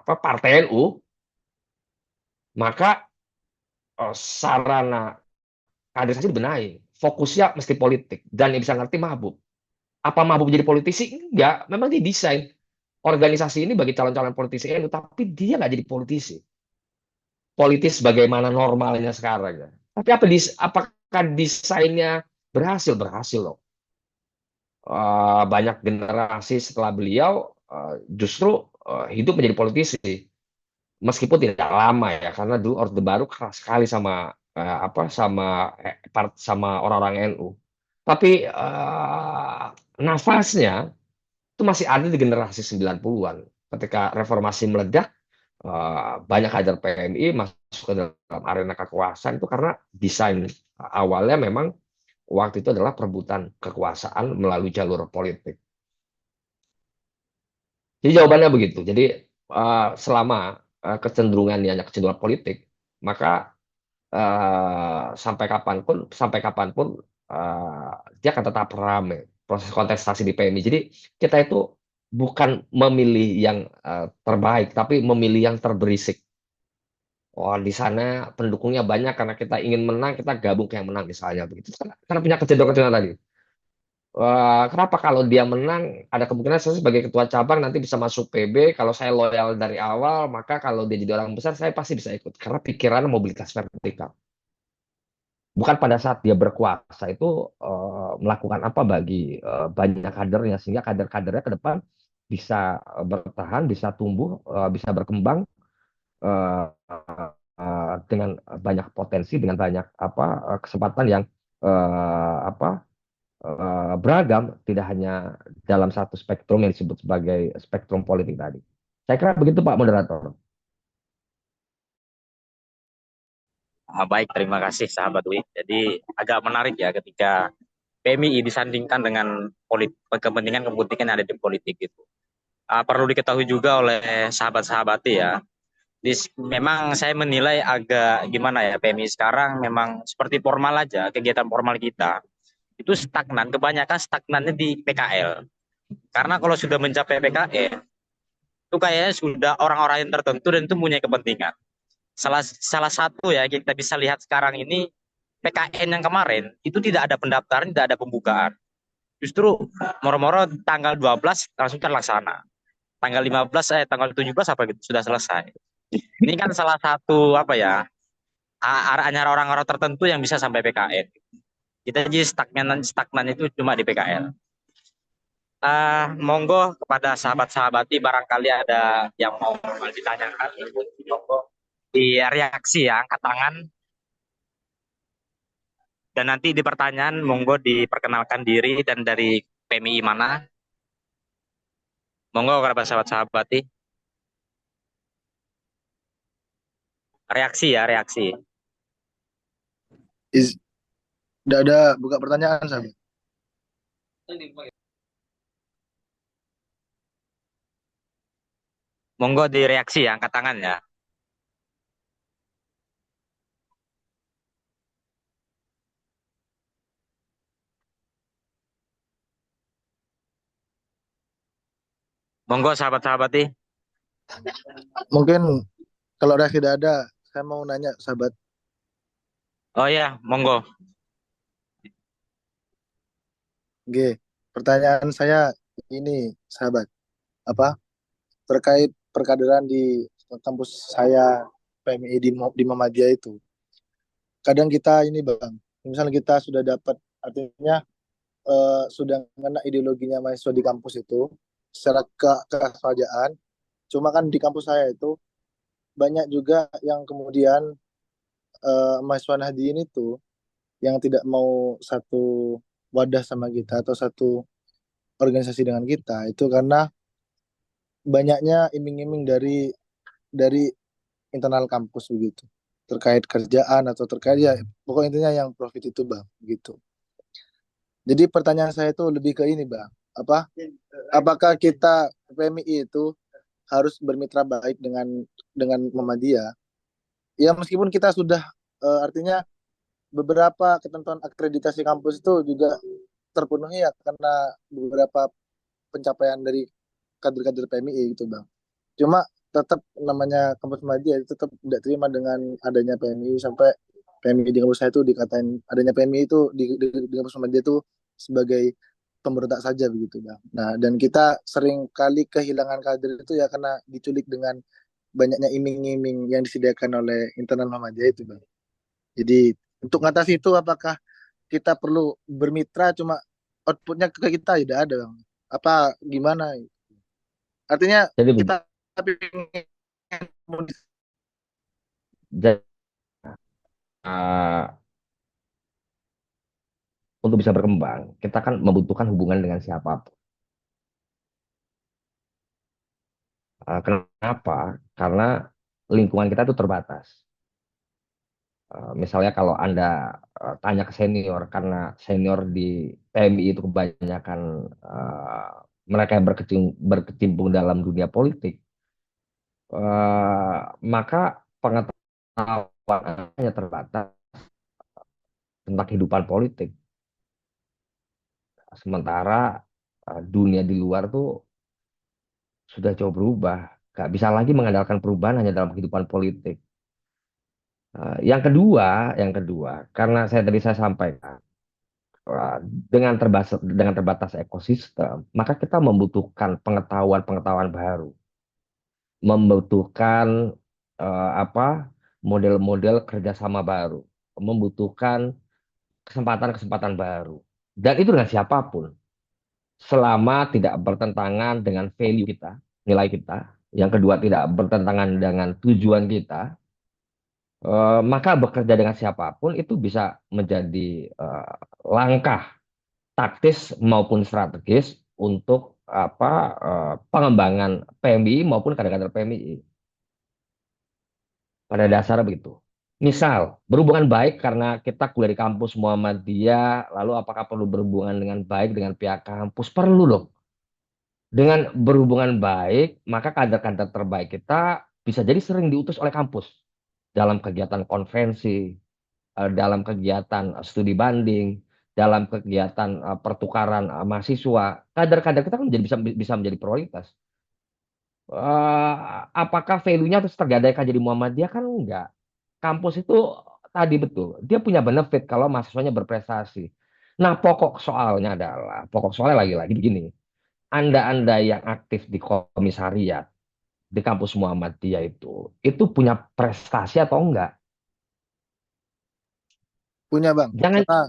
Speaker 3: Partai NU, maka sarana kaderisasi dibenahi. Fokusnya mesti politik dan yang bisa ngerti Mahbub. Apa Mahbub jadi politisi? Enggak, memang didesain organisasi ini bagi calon-calon politisi NU, tapi dia nggak jadi politisi. Politis bagaimana normalnya sekarang ya. Tapi apakah desainnya berhasil? Berhasil loh. Banyak generasi setelah beliau justru hidup menjadi politisi, meskipun tidak lama ya, karena dulu Orde Baru keras sekali sama sama orang-orang NU. Tapi nafasnya itu masih ada di generasi 90-an. Ketika reformasi meledak, banyak kader PMI masuk ke dalam arena kekuasaan itu karena desain awalnya memang waktu itu adalah perebutan kekuasaan melalui jalur politik. Jadi jawabannya begitu. Jadi selama kecenderungannya hanya kecenderungan politik, maka sampai kapanpun dia akan tetap ramai proses kontestasi di PMI. Jadi kita itu bukan memilih yang terbaik, tapi memilih yang terberisik. Oh, di sana pendukungnya banyak karena kita ingin menang, kita gabung ke yang menang misalnya begitu. Karena punya kecenderungan tadi. Kenapa kalau dia menang, ada kemungkinan saya sebagai ketua cabang nanti bisa masuk PB. Kalau saya loyal dari awal, maka kalau dia jadi orang besar, saya pasti bisa ikut. Karena pikirannya mobilitas vertikal. Bukan pada saat dia berkuasa itu melakukan apa bagi banyak kadernya, sehingga kader-kadernya ke depan bisa bertahan, bisa tumbuh, bisa berkembang, eh, dengan banyak potensi, dengan banyak apa kesempatan yang beragam, tidak hanya dalam satu spektrum yang disebut sebagai spektrum politik tadi. Saya kira begitu Pak Moderator.
Speaker 1: Baik, terima kasih sahabat Wi. Jadi agak menarik ya ketika PMI disandingkan dengan kepentingan-kepentingan yang ada di politik itu. Perlu diketahui juga oleh sahabat-sahabati ya. Memang saya menilai agak gimana ya, PMI sekarang memang seperti formal aja, kegiatan formal kita itu stagnan, kebanyakan stagnannya di PKL. Karena kalau sudah mencapai PKL itu kayaknya sudah orang-orang yang tertentu dan itu punya kepentingan. Salah satu ya kita bisa lihat sekarang ini, PKN yang kemarin itu tidak ada pendaftaran, tidak ada pembukaan. Justru moro-moro tanggal 12 langsung terlaksana. Tanggal 17 apa gitu sudah selesai. Ini kan salah satu apa ya, hanya orang-orang tertentu yang bisa sampai PKN. Kita jadi stagnan itu cuma di PKL. Monggo kepada sahabat-sahabati barangkali ada yang mau ditanyakan, monggo di reaksi ya, angkat tangan, dan nanti di pertanyaan monggo diperkenalkan diri dan dari PMI mana. Monggo kepada sahabat-sahabati. Reaksi ya, reaksi.
Speaker 4: Tidak ada buka pertanyaan sahabat.
Speaker 1: Monggo di reaksi ya, angkat tangan ya. Monggo sahabat-sahabati.
Speaker 4: Mungkin kalau reaksi tidak ada, saya mau nanya sahabat.
Speaker 1: Oh ya, monggo.
Speaker 4: G, pertanyaan saya ini sahabat, apa terkait perkaderan di kampus saya PMI di Muhammadiyah itu. Kadang kita ini bang, misalnya kita sudah dapat, artinya sudah mengena ideologinya mahasiswa di kampus itu secara kekerajaan. Cuma kan di kampus saya itu banyak juga yang kemudian mahasiswa Nahdien itu yang tidak mau satu wadah sama kita atau satu organisasi dengan kita itu karena banyaknya iming-iming dari internal kampus begitu terkait kerjaan atau terkait ya pokok intinya yang profit itu bang gitu. Jadi pertanyaan saya itu lebih ke ini bang, apakah kita PMI itu harus bermitra baik dengan Muhammadiyah ya meskipun kita sudah artinya beberapa ketentuan akreditasi kampus itu juga terpenuhi ya karena beberapa pencapaian dari kader-kader PMI gitu bang. Cuma tetap namanya kampus Muhammadiyah tetap tidak terima dengan adanya PMI sampai PMI di kampus saya itu dikatain adanya PMI itu di kampus Muhammadiyah itu sebagai pemberontak saja begitu bang. Nah dan kita sering kali kehilangan kader itu ya karena diculik dengan banyaknya iming-iming yang disediakan oleh internal Muhammadiyah itu bang. Jadi untuk mengatasi itu apakah kita perlu bermitra cuma outputnya ke kita tidak ada bang? Apa gimana? Artinya
Speaker 3: Jadi,
Speaker 4: kita pengen
Speaker 3: jadi untuk bisa berkembang, kita kan membutuhkan hubungan dengan siapapun. Kenapa? Karena lingkungan kita itu terbatas. Misalnya kalau Anda tanya ke senior, karena senior di PMI itu kebanyakan mereka yang berkecimpung dalam dunia politik, maka pengetahuannya terbatas tentang kehidupan politik. Sementara dunia di luar tuh sudah jauh berubah. Gak bisa lagi mengandalkan perubahan hanya dalam kehidupan politik. Yang kedua, karena saya sampaikan, dengan terbatas ekosistem, maka kita membutuhkan pengetahuan-pengetahuan baru, membutuhkan apa model-model kerjasama baru, membutuhkan kesempatan-kesempatan baru, dan itu dengan siapapun, selama tidak bertentangan dengan value kita, nilai kita, yang kedua tidak bertentangan dengan tujuan kita, maka bekerja dengan siapapun itu bisa menjadi eh, langkah taktis maupun strategis untuk pengembangan PMI maupun kader-kader PMI. Pada dasarnya begitu. Misal, berhubungan baik karena kita kuliah di kampus Muhammadiyah, lalu apakah perlu berhubungan dengan baik dengan pihak kampus? Perlu loh. Dengan berhubungan baik, maka kader-kader terbaik kita bisa jadi sering diutus oleh kampus dalam kegiatan konvensi, dalam kegiatan studi banding, dalam kegiatan pertukaran mahasiswa. Kader-kader kita kan bisa menjadi prioritas. eh, Apakah value-nya terus tergadaikan jadi Muhammadiyah kan enggak. Kampus itu tadi betul, dia punya benefit kalau mahasiswanya berprestasi. Nah, pokok soalnya lagi-lagi begini. Anda-anda yang aktif di komisariat di kampus Muhammadiyah itu punya prestasi atau enggak?
Speaker 4: Punya Bang,
Speaker 3: Jangan,
Speaker 4: karena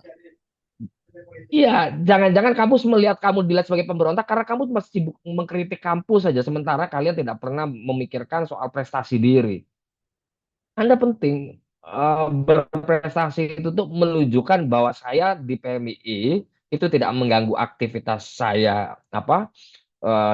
Speaker 3: iya, jangan-jangan kampus melihat kamu dilihat sebagai pemberontak karena kamu masih sibuk mengkritik kampus saja, sementara kalian tidak pernah memikirkan soal prestasi diri. Anda penting berprestasi itu tuh menunjukkan bahwa saya di PMII itu tidak mengganggu aktivitas saya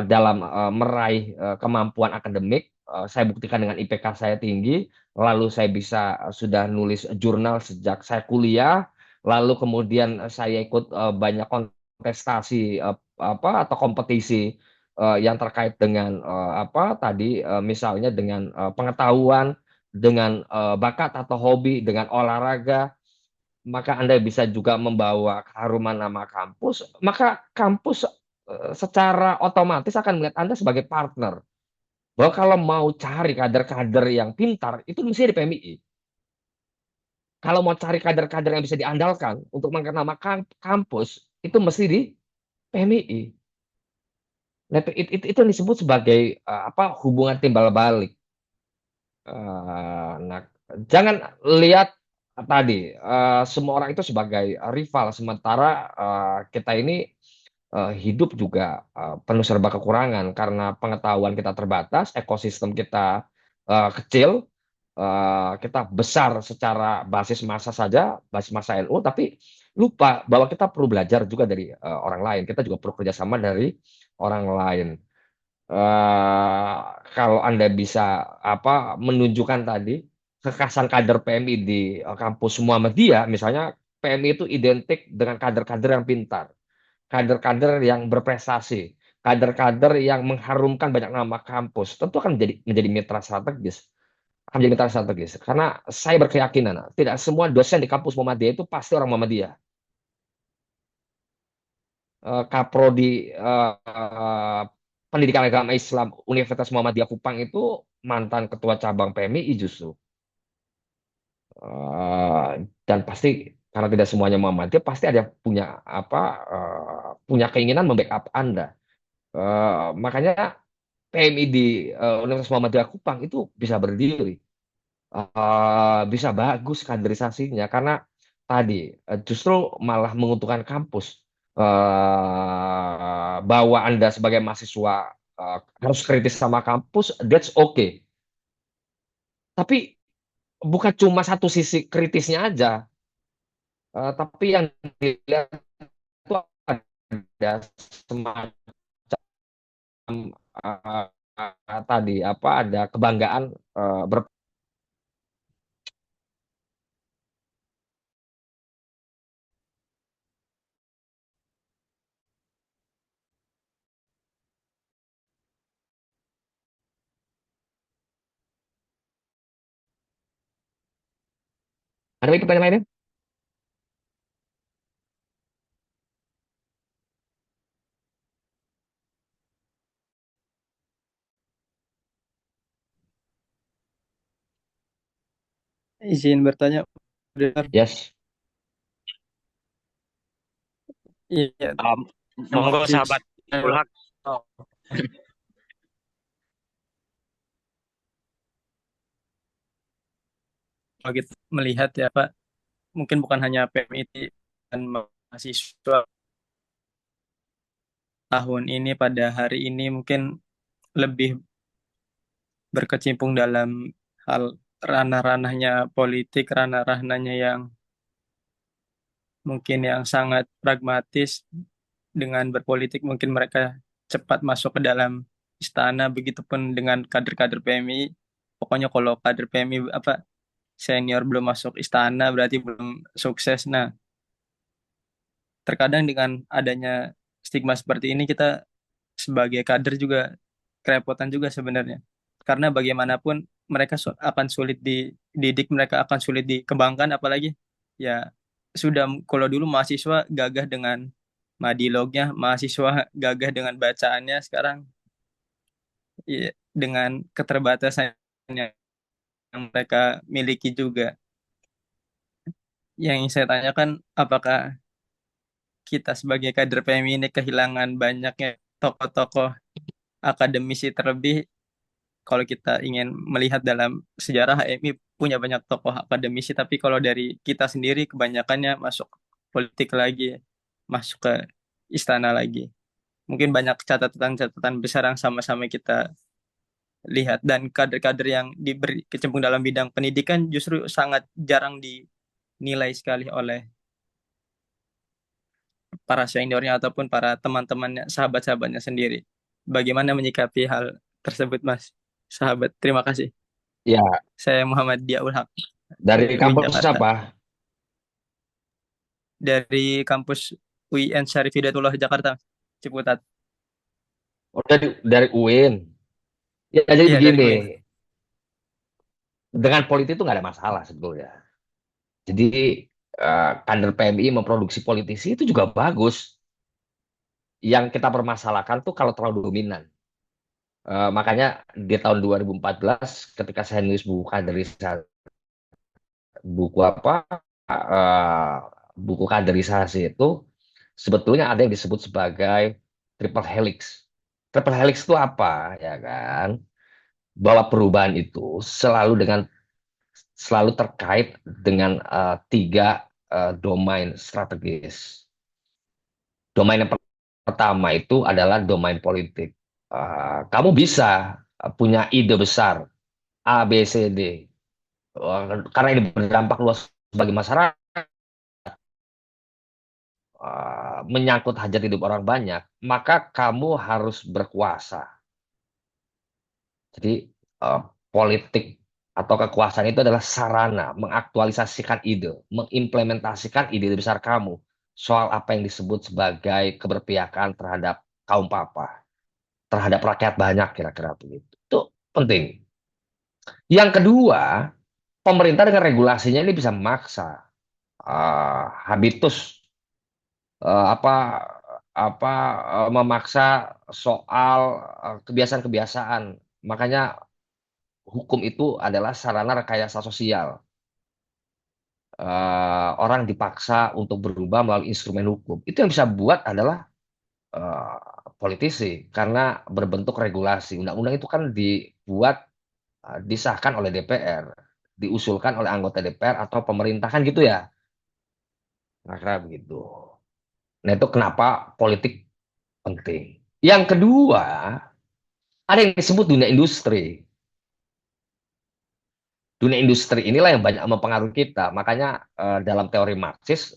Speaker 3: dalam meraih kemampuan akademik. Saya buktikan dengan IPK saya tinggi, lalu saya bisa sudah nulis jurnal sejak saya kuliah, lalu kemudian saya ikut banyak kontestasi atau kompetisi yang terkait dengan misalnya dengan pengetahuan, dengan bakat atau hobi, dengan olahraga, maka Anda bisa juga membawa keharuman nama kampus, maka kampus secara otomatis akan melihat Anda sebagai partner. Bahwa kalau mau cari kader-kader yang pintar, itu mesti di PMI. Kalau mau cari kader-kader yang bisa diandalkan untuk mengangkat nama kampus, itu mesti di PMI. Nah, itu yang disebut sebagai hubungan timbal balik. Nah, jangan lihat tadi semua orang itu sebagai rival, sementara kita ini hidup juga penuh serba kekurangan karena pengetahuan kita terbatas, ekosistem kita kecil, kita besar secara basis massa saja, basis massa NU, tapi lupa bahwa kita perlu belajar juga dari orang lain. Kita juga perlu kerjasama dari orang lain. eh, Kalau Anda bisa menunjukkan tadi kekhasan kader PMI di kampus Muhammadiyah, misalnya PMI itu identik dengan kader-kader yang pintar, kader-kader yang berprestasi, kader-kader yang mengharumkan banyak nama kampus, tentu akan menjadi mitra strategis. Akan menjadi mitra strategis. Karena saya berkeyakinan, tidak semua dosen di kampus Muhammadiyah itu pasti orang Muhammadiyah. Kaprodi Pendidikan Agama Islam Universitas Muhammadiyah Kupang itu mantan ketua cabang PMI justru. Eh, dan pasti karena tidak semuanya Muhammadiyah, pasti ada punya keinginan membackup Anda. Makanya PMI di Universitas Muhammadiyah Kupang itu bisa berdiri, bisa bagus kaderisasinya karena tadi justru malah menguntungkan kampus. Bahwa Anda sebagai mahasiswa harus kritis sama kampus, that's okay. Tapi bukan cuma satu sisi kritisnya aja, tapi yang dilihat itu ada semacam ada kebanggaan ber Ada lagi pertanyaan lainnya?
Speaker 5: Izin bertanya, Moderator.
Speaker 3: Yes.
Speaker 5: Iya, terima
Speaker 1: Monggo
Speaker 5: kasih.
Speaker 1: sahabat Ulhak.
Speaker 5: Kalau kita melihat ya Pak, mungkin bukan hanya PMIT dan mahasiswa tahun ini pada hari ini mungkin lebih berkecimpung dalam hal ranah-ranahnya politik, ranah-ranahnya yang mungkin yang sangat pragmatis. Dengan berpolitik mungkin mereka cepat masuk ke dalam istana, begitupun dengan kader-kader PMI. Pokoknya kalau kader PMI apa senior belum masuk istana berarti belum sukses. Nah, terkadang dengan adanya stigma seperti ini kita sebagai kader juga kerepotan juga sebenarnya. Karena bagaimanapun mereka akan sulit dididik, mereka akan sulit dikembangkan, apalagi ya sudah kalau dulu mahasiswa gagah dengan madilognya, mahasiswa gagah dengan bacaannya, sekarang ya, dengan keterbatasan yang mereka miliki juga. Yang ingin saya tanyakan, apakah kita sebagai kader PMI ini kehilangan banyaknya tokoh-tokoh akademisi, terlebih kalau kita ingin melihat dalam sejarah HMI punya banyak tokoh akademisi, tapi kalau dari kita sendiri kebanyakannya masuk politik lagi, masuk ke istana lagi. Mungkin banyak catatan-catatan besar yang sama-sama kita lihat, dan kader-kader yang diberi kecimpung dalam bidang pendidikan justru sangat jarang dinilai sekali oleh para seniornya ataupun para teman-temannya, sahabat-sahabatnya sendiri. Bagaimana menyikapi hal tersebut, Mas? Sahabat, terima kasih.
Speaker 3: Ya,
Speaker 5: Saya Muhammad Diaul Haq
Speaker 3: dari
Speaker 5: dari UIN
Speaker 3: kampus
Speaker 5: Jakarta.
Speaker 3: apa?
Speaker 5: Dari kampus UIN Syarif Hidayatullah Jakarta, Ciputat.
Speaker 3: Oh, dari UIN. Ya, jadi
Speaker 5: Iya, dari
Speaker 3: begini,
Speaker 5: UIN.
Speaker 3: dengan politik itu nggak ada masalah sebetulnya. Jadi kader PMI memproduksi politisi itu juga bagus. Yang kita permasalahkan tuh kalau terlalu dominan. Makanya di tahun 2014 ketika saya nulis buku kaderisasi, buku apa, eh, buku kaderisasi itu sebetulnya ada yang disebut sebagai triple helix. Triple helix itu apa, ya kan? Bahwa perubahan itu selalu terkait dengan tiga domain strategis. Domain yang pertama itu adalah domain politik. Kamu bisa punya ide besar A, B, C, D. Karena ini berdampak luas bagi masyarakat, menyangkut hajat hidup orang banyak, maka kamu harus berkuasa. Jadi politik atau kekuasaan itu adalah sarana mengaktualisasikan ide, mengimplementasikan ide besar kamu soal apa yang disebut sebagai keberpihakan terhadap kaum papa, terhadap rakyat banyak, kira-kira begitu. Itu penting. Yang kedua, pemerintah dengan regulasinya ini bisa memaksa habitus apa apa memaksa soal kebiasaan-kebiasaan. Makanya hukum itu adalah sarana rekayasa sosial. Orang dipaksa untuk berubah melalui instrumen hukum. Itu yang bisa buat adalah eh, politisi karena berbentuk regulasi. Undang-undang itu kan dibuat, disahkan oleh DPR, diusulkan oleh anggota DPR atau pemerintah kan gitu ya. Nah, begitu. Nah, itu kenapa politik penting. Yang kedua, ada yang disebut dunia industri. Dunia industri inilah yang banyak mempengaruhi kita. Makanya dalam teori Marxis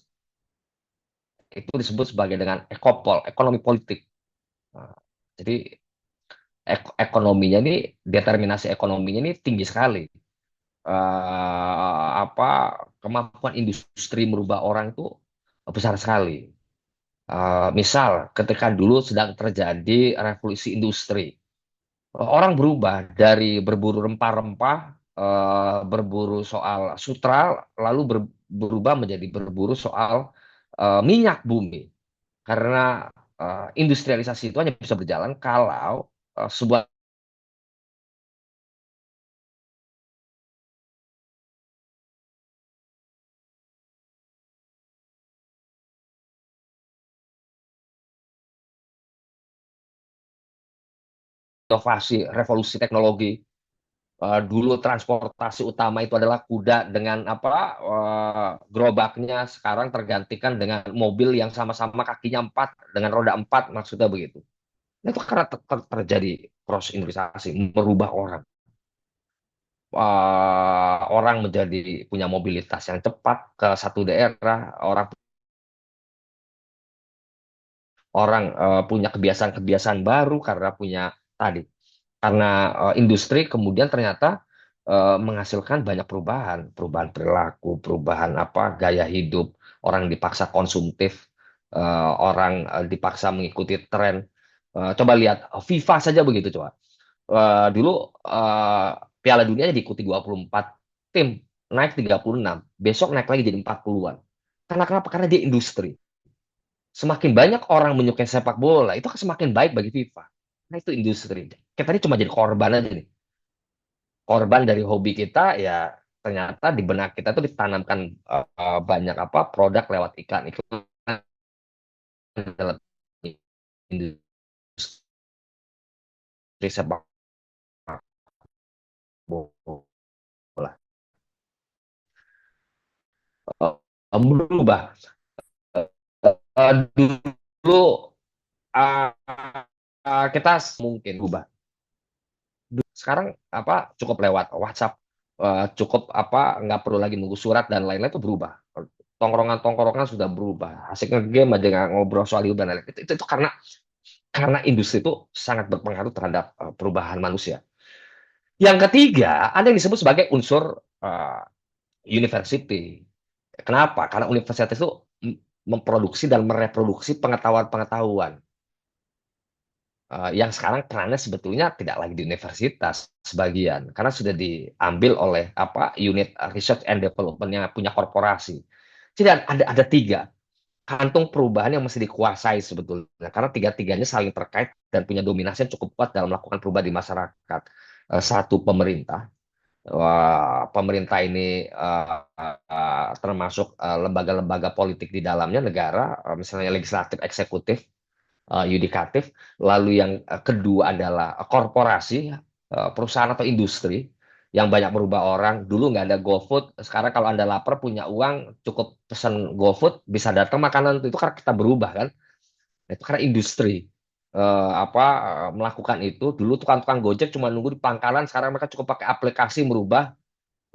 Speaker 3: itu disebut sebagai dengan ekopol, ekonomi politik. Nah, jadi ekonominya ini, determinasi ekonominya ini tinggi sekali. Apa kemampuan industri merubah orang itu besar sekali. Misal ketika dulu sedang terjadi revolusi industri, orang berubah dari berburu rempah-rempah, berburu soal sutra, lalu berubah menjadi berburu soal minyak bumi. Karena industrialisasi itu hanya bisa berjalan kalau sebuah inovasi, revolusi teknologi. Dulu transportasi utama itu adalah kuda dengan apa, gerobaknya, sekarang tergantikan dengan mobil yang sama-sama kakinya 4 dengan roda 4, maksudnya begitu. Nah, itu karena terjadi proses industrialisasi merubah orang. orang menjadi punya mobilitas yang cepat ke satu daerah, orang punya kebiasaan-kebiasaan baru karena punya tadi, karena industri kemudian ternyata menghasilkan banyak perubahan, perubahan perilaku, perubahan apa gaya hidup, orang dipaksa konsumtif, orang dipaksa mengikuti tren. Coba lihat FIFA saja begitu coba. Dulu eh, Piala Dunia diikuti 24 tim, naik 36, besok naik lagi jadi 40-an. Karena kenapa? Karena dia industri. Semakin banyak orang menyukai sepak bola, itu akan semakin baik bagi FIFA. Nah, itu industri. Kita ini cuma jadi korban aja nih. Korban dari hobi kita, ya ternyata di benak kita tuh ditanamkan banyak apa produk lewat iklan-iklan dalam industri sepak bola. Berubah. Dulu uh, kita mungkin berubah. Sekarang apa cukup lewat WhatsApp, cukup apa nggak perlu lagi nunggu surat dan lain-lain, itu berubah. Tongkrongan-tongkrongan sudah berubah. Asik game aja nggak ngobrol soal hidup dan lain-lain. Itu karena industri itu sangat berpengaruh terhadap perubahan manusia. Yang ketiga, ada yang disebut sebagai unsur university. Kenapa? Karena universitas itu memproduksi dan mereproduksi pengetahuan-pengetahuan yang sekarang perannya sebetulnya tidak lagi di universitas sebagian, karena sudah diambil oleh apa unit research and development yang punya korporasi. Jadi ada tiga kantung perubahan yang mesti dikuasai sebetulnya, karena tiga-tiganya saling terkait dan punya dominasi yang cukup kuat dalam melakukan perubahan di masyarakat. Satu, pemerintah. Pemerintah ini termasuk lembaga-lembaga politik di dalamnya negara, misalnya legislatif, eksekutif, yudikatif. Lalu yang kedua adalah korporasi, perusahaan atau industri yang banyak merubah orang. Dulu nggak ada GoFood, sekarang kalau Anda lapar punya uang cukup pesan GoFood bisa datang makanan itu karena kita berubah kan. Itu karena industri melakukan itu. Dulu tukang-tukang Gojek cuma nunggu di pangkalan, sekarang mereka cukup pakai aplikasi merubah,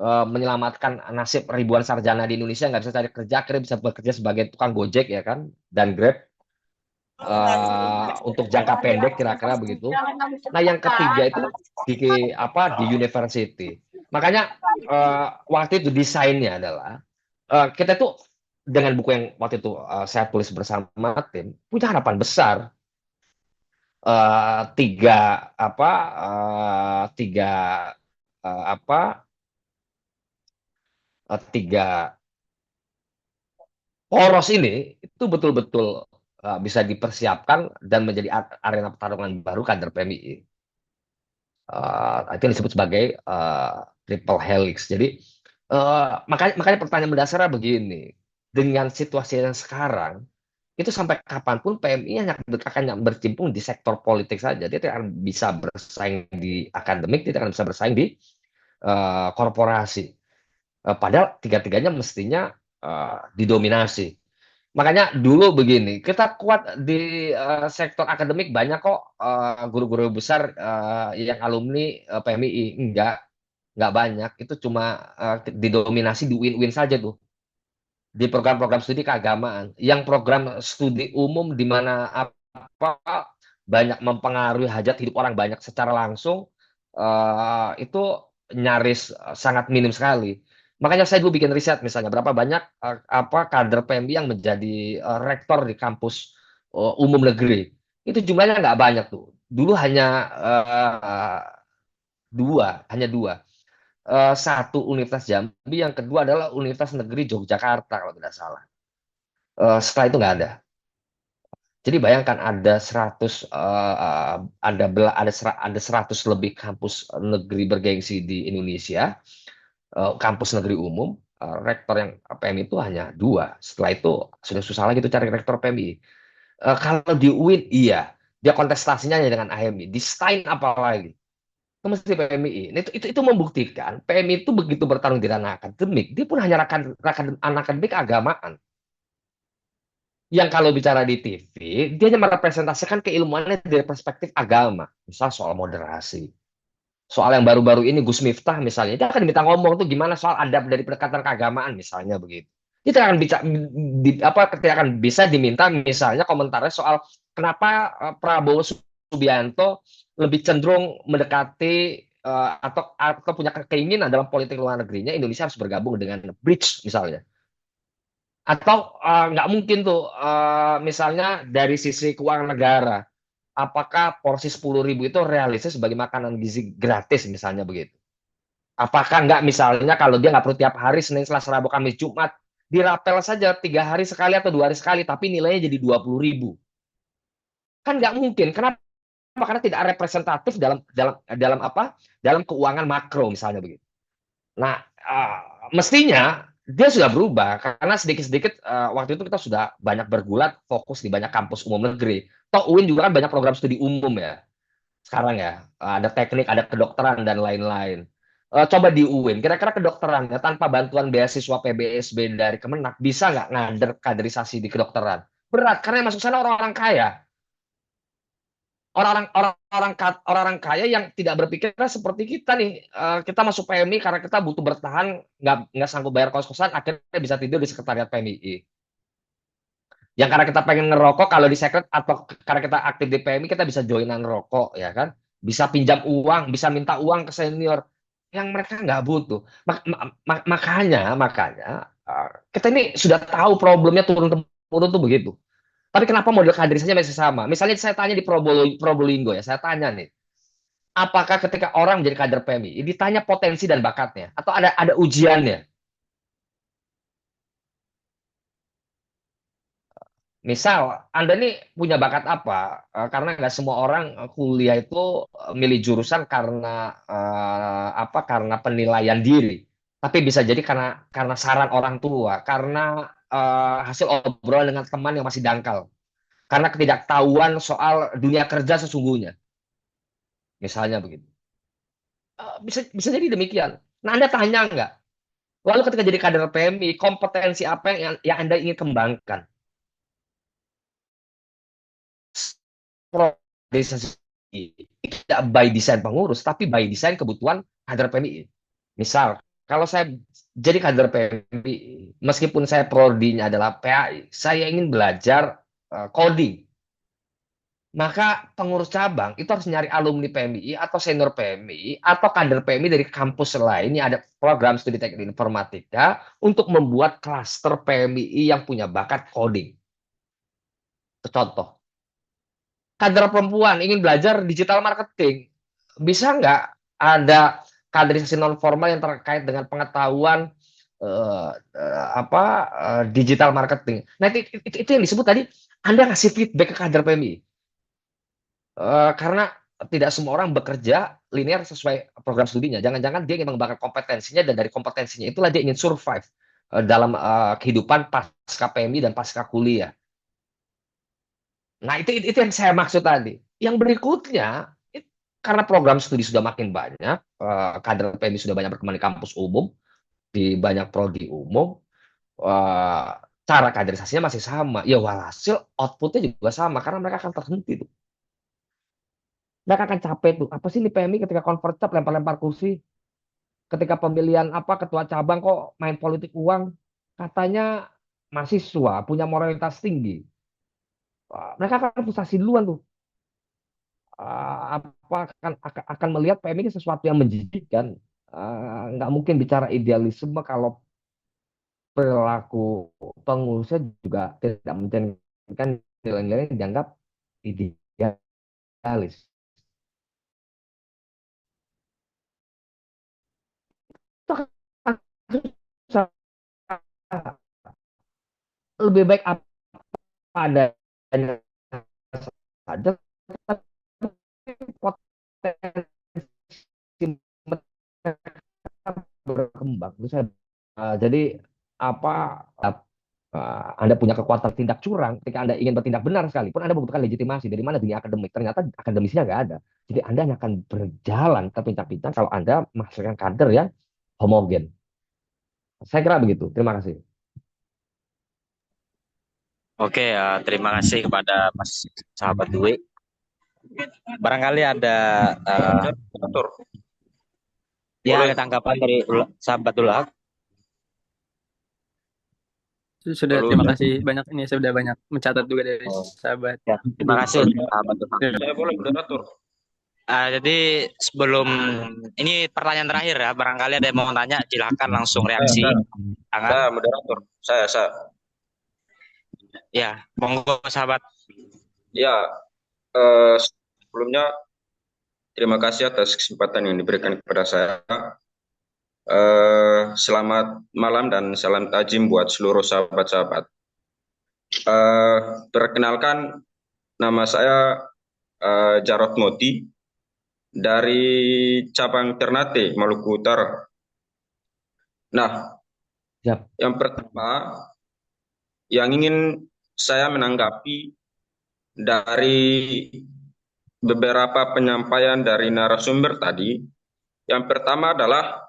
Speaker 3: menyelamatkan nasib ribuan sarjana di Indonesia nggak bisa cari kerja, akhirnya bisa bekerja sebagai tukang Gojek ya kan, dan Grab untuk jangka pendek kira-kira begitu. Nah, yang ketiga itu di university. Makanya waktu itu desainnya adalah kita tuh dengan buku yang waktu itu saya tulis bersama tim punya harapan besar. Tiga apa tiga apa tiga poros ini itu betul-betul bisa dipersiapkan dan menjadi arena pertarungan baru kader PMI. Itu disebut sebagai triple helix. Jadi makanya pertanyaan mendasarnya begini, dengan situasi yang sekarang itu sampai kapanpun PMI hanya akan bercimpung di sektor politik saja. Dia tidak akan bisa bersaing di akademik, dia tidak akan bisa bersaing di korporasi. Padahal tiga-tiganya mestinya didominasi. Makanya dulu begini, kita kuat di sektor akademik, banyak kok guru-guru besar yang alumni PMI. Enggak banyak. Itu cuma didominasi di UIN-UIN saja tuh. Di program-program studi keagamaan. Yang program studi umum di mana banyak mempengaruhi hajat hidup orang banyak secara langsung, itu nyaris sangat minim sekali. Makanya saya dulu bikin riset misalnya berapa banyak kader PMI yang menjadi rektor di kampus umum negeri. Itu jumlahnya nggak banyak tuh. Dulu hanya dua. Satu Universitas Jambi, yang kedua adalah Universitas Negeri Yogyakarta kalau tidak salah. Setelah itu nggak ada. Jadi bayangkan ada 100 ada 100 lebih kampus negeri bergengsi di Indonesia, kampus negeri umum, rektor yang PMI itu hanya dua. Setelah itu sudah susah lagi tuh cari rektor PMI. Kalau di UIN iya, dia kontestasinya hanya dengan AMI. Di STAIN apalagi? Itu mesti PMI. Nah, itu membuktikan PMI itu begitu bertarung di ranah akademik, dia pun hanya anak akademik agamaan. Yang kalau bicara di TV, dia hanya merepresentasikan keilmuannya dari perspektif agama. Misal soal moderasi, soal yang baru-baru ini Gus Miftah misalnya, itu akan diminta ngomong tuh gimana soal adab dari pendekatan keagamaan misalnya begitu. Itu akan bisa tidak akan bisa diminta misalnya komentarnya soal kenapa Prabowo Subianto lebih cenderung mendekati atau punya keinginan dalam politik luar negerinya Indonesia harus bergabung dengan BRICS misalnya. Atau nggak mungkin tuh misalnya dari sisi keuangan negara, apakah porsi 10.000 itu realistis sebagai makanan gizi gratis misalnya begitu? Apakah nggak misalnya kalau dia nggak perlu tiap hari Senin, Selasa, Rabu, Kamis, Jumat, dirapel saja 3 hari sekali atau 2 hari sekali, tapi nilainya jadi 20.000? Kan nggak mungkin. Kenapa? Karena tidak representatif dalam dalam dalam apa? Dalam keuangan makro misalnya begitu. Nah, mestinya dia sudah berubah karena sedikit-sedikit waktu itu kita sudah banyak bergulat fokus di banyak kampus umum negeri. Toh UIN juga kan banyak program studi umum ya. Sekarang ya, ada teknik, ada kedokteran dan lain-lain. Coba di UIN, kira-kira kedokteran ya, tanpa bantuan beasiswa PBSB dari Kemenak bisa nggak ngader kaderisasi di kedokteran? Berat karena yang masuk sana orang-orang kaya, orang-orang kaya yang tidak berpikir seperti kita nih. Kita masuk PMI karena kita butuh bertahan, nggak sanggup bayar kos-kosan, akhirnya bisa tidur di sekretariat PMI. Yang karena kita pengen ngerokok kalau di sekret, atau karena kita aktif di PMI kita bisa joinan rokok ya kan, bisa pinjam uang, bisa minta uang ke senior yang mereka nggak butuh. Makanya kita ini sudah tahu problemnya turun temurun tuh begitu. Tapi kenapa model kaderisasinya masih sama? Misalnya saya tanya di Probolinggo ya, saya tanya nih, apakah ketika orang menjadi kader PMI, ditanya potensi dan bakatnya, atau ada ujiannya? Misal, Anda nih punya bakat apa? Karena nggak semua orang kuliah itu milih jurusan karena apa? Karena penilaian diri. Tapi bisa jadi karena saran orang tua, karena hasil obrolan dengan teman yang masih dangkal, karena ketidaktahuan soal dunia kerja sesungguhnya. Misalnya begitu. Bisa bisa jadi demikian. Nah, Anda tanya nggak? Lalu ketika jadi kader PMI, kompetensi apa yang Anda ingin kembangkan? Priorisasi tidak by design pengurus, tapi by design kebutuhan kader PMI. Misal, kalau saya jadi kader PMI, meskipun saya prodinya adalah PAI, saya ingin belajar coding. Maka pengurus cabang itu harus nyari alumni PMI atau senior PMI atau kader PMI dari kampus lain yang ada program studi teknik informatika untuk membuat klaster PMI yang punya bakat coding. Contoh, kader perempuan ingin belajar digital marketing, bisa nggak ada kaderisasi non formal yang terkait dengan pengetahuan digital marketing? Nah, itu yang disebut tadi Anda ngasih feedback ke kader PMI. Karena tidak semua orang bekerja linear sesuai program studinya. Jangan-jangan dia ingin mengembangkan kompetensinya, dan dari kompetensinya itulah dia ingin survive dalam kehidupan pasca PMI dan pasca kuliah. Nah, itu yang saya maksud tadi. Yang berikutnya, karena program studi sudah makin banyak, kader PMI sudah banyak berkembang di kampus umum, di banyak prodi umum, cara kaderisasinya masih sama. Ya walhasil outputnya juga sama, karena mereka akan terhenti tuh. Mereka akan capek tuh. Apa sih ini PMI ketika convert cap lempar-lempar kursi? Ketika pemilihan ketua cabang kok main politik uang? Katanya mahasiswa punya moralitas tinggi. Mereka akan frustasi duluan tuh. Apa akan melihat PMI ini sesuatu yang menjijikkan. Nggak mungkin bicara idealisme kalau perilaku pengurusnya juga tidak mencerminkan nilai-nilai yang dianggap idealis. Lebih baik apa adanya saja, tapi potensi berkembang. Jadi apa Anda punya kekuatan tindak curang ketika Anda ingin bertindak benar sekalipun Anda membutuhkan legitimasi dari mana dunia akademik. Ternyata akademisnya nggak ada. Jadi Anda hanya akan berjalan terpincang-pincang kalau Anda menghasilkan kader yang homogen. Saya kira begitu. Terima kasih.
Speaker 1: Oke, terima kasih kepada Mas Sahabat Dwi. Barangkali ada Ya,
Speaker 6: Boleh.
Speaker 1: ada tanggapan dari sahabat Ulak.
Speaker 5: Sudah,
Speaker 6: Lalu
Speaker 5: terima kasih banyak. Ini saya sudah banyak mencatat juga dari
Speaker 1: Oh,
Speaker 5: sahabat.
Speaker 1: ya, terima kasih sahabat Ulak.
Speaker 6: saya boleh moderator.
Speaker 1: Jadi sebelum ini pertanyaan terakhir ya, barangkali ada yang mau tanya, silakan langsung reaksi. Tangan.
Speaker 6: Saya moderator. Saya.
Speaker 1: Ya, monggo sahabat.
Speaker 6: Ya, sebelumnya terima kasih atas kesempatan yang diberikan kepada saya. Selamat malam dan salam tajim buat seluruh sahabat-sahabat. Perkenalkan, nama saya Jarod Moti dari cabang Ternate, Maluku Utara. Nah,
Speaker 3: Siap.
Speaker 6: yang pertama yang ingin saya menanggapi dari beberapa penyampaian dari narasumber tadi, yang pertama adalah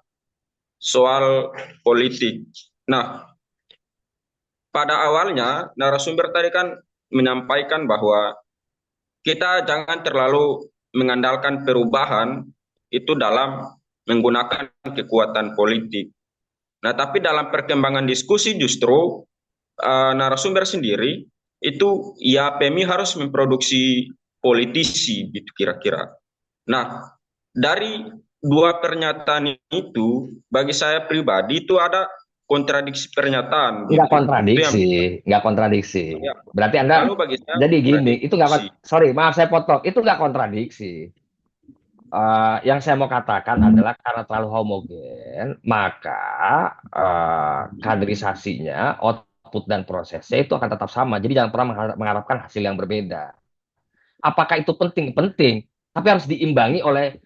Speaker 6: soal politik. Nah, pada awalnya narasumber tadi kan menyampaikan bahwa kita jangan terlalu mengandalkan perubahan itu dalam menggunakan kekuatan politik. Nah, tapi dalam perkembangan diskusi justru narasumber sendiri itu ya PMI harus memproduksi politisi gitu kira-kira. Nah, dari dua pernyataan itu bagi saya pribadi itu ada kontradiksi pernyataan
Speaker 3: Nggak
Speaker 6: gitu.
Speaker 3: nggak kontradiksi.
Speaker 6: Ya.
Speaker 3: Berarti Anda
Speaker 6: Lalu bagi saya
Speaker 3: jadi gini, itu nggak,
Speaker 6: kontradiksi.
Speaker 3: sorry, maaf saya potong, itu nggak kontradiksi. Yang saya mau katakan adalah karena terlalu homogen, maka kaderisasinya, output dan prosesnya itu akan tetap sama. Jadi jangan pernah mengharapkan hasil yang berbeda. Apakah itu penting? Penting, tapi harus diimbangi oleh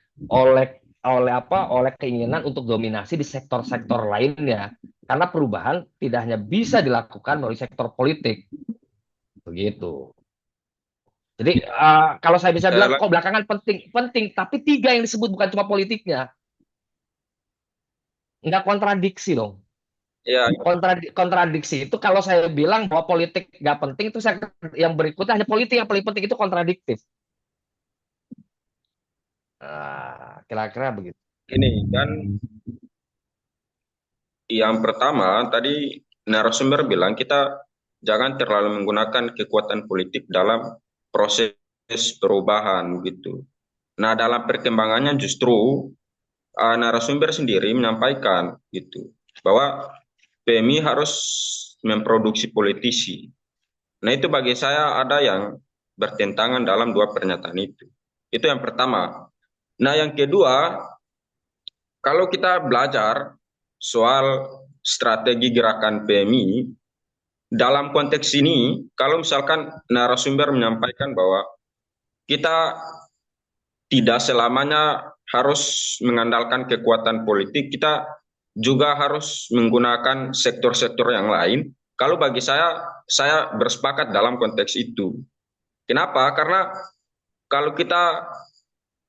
Speaker 3: keinginan untuk dominasi di sektor-sektor lainnya. Karena perubahan tidak hanya bisa dilakukan melalui sektor politik. Begitu. Jadi kalau saya bisa bilang, kok belakangan penting, tapi tiga yang disebut bukan cuma politiknya. Nggak kontradiksi dong.
Speaker 6: Ya,
Speaker 3: Kontradiksi itu kalau saya bilang bahwa politik nggak penting, itu yang berikutnya hanya politik yang paling penting, itu kontradiktif. Kira-kira begitu.
Speaker 6: ini kan yang pertama tadi narasumber bilang kita jangan terlalu menggunakan kekuatan politik dalam proses perubahan gitu. Nah, dalam perkembangannya justru narasumber sendiri menyampaikan gitu bahwa PMI harus memproduksi politisi. Nah, itu bagi saya ada yang bertentangan dalam dua pernyataan itu. Itu yang pertama. Nah, yang kedua, kalau kita belajar soal strategi gerakan PMI, dalam konteks ini, kalau misalkan narasumber menyampaikan bahwa kita tidak selamanya harus mengandalkan kekuatan politik, kita juga harus menggunakan sektor-sektor yang lain. Kalau bagi saya bersepakat dalam konteks itu. Kenapa? Karena kalau kita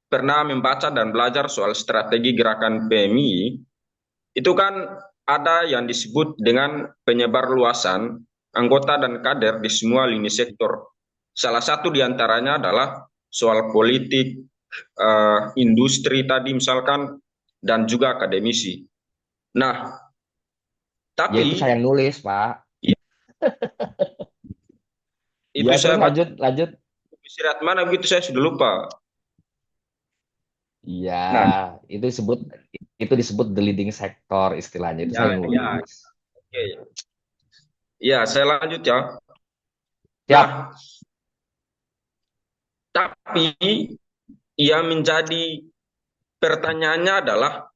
Speaker 6: pernah membaca dan belajar soal strategi gerakan PMI, itu kan ada yang disebut dengan penyebar luasan anggota dan kader di semua lini sektor. Salah satu diantaranya adalah soal politik, industri tadi misalkan, dan juga akademisi. Nah,
Speaker 3: Ya itu
Speaker 6: tapi
Speaker 3: saya yang nulis, Pak.
Speaker 6: itu
Speaker 3: Ya,
Speaker 6: saya
Speaker 3: terus lanjut.
Speaker 6: istirahat mana begitu saya sudah lupa.
Speaker 3: Iya,
Speaker 6: Nah,
Speaker 3: itu disebut the leading sector istilahnya, itu saya
Speaker 6: ya,
Speaker 3: nulis.
Speaker 6: oke. Ya, saya lanjut ya.
Speaker 3: Siap.
Speaker 6: Nah, tapi yang menjadi pertanyaannya adalah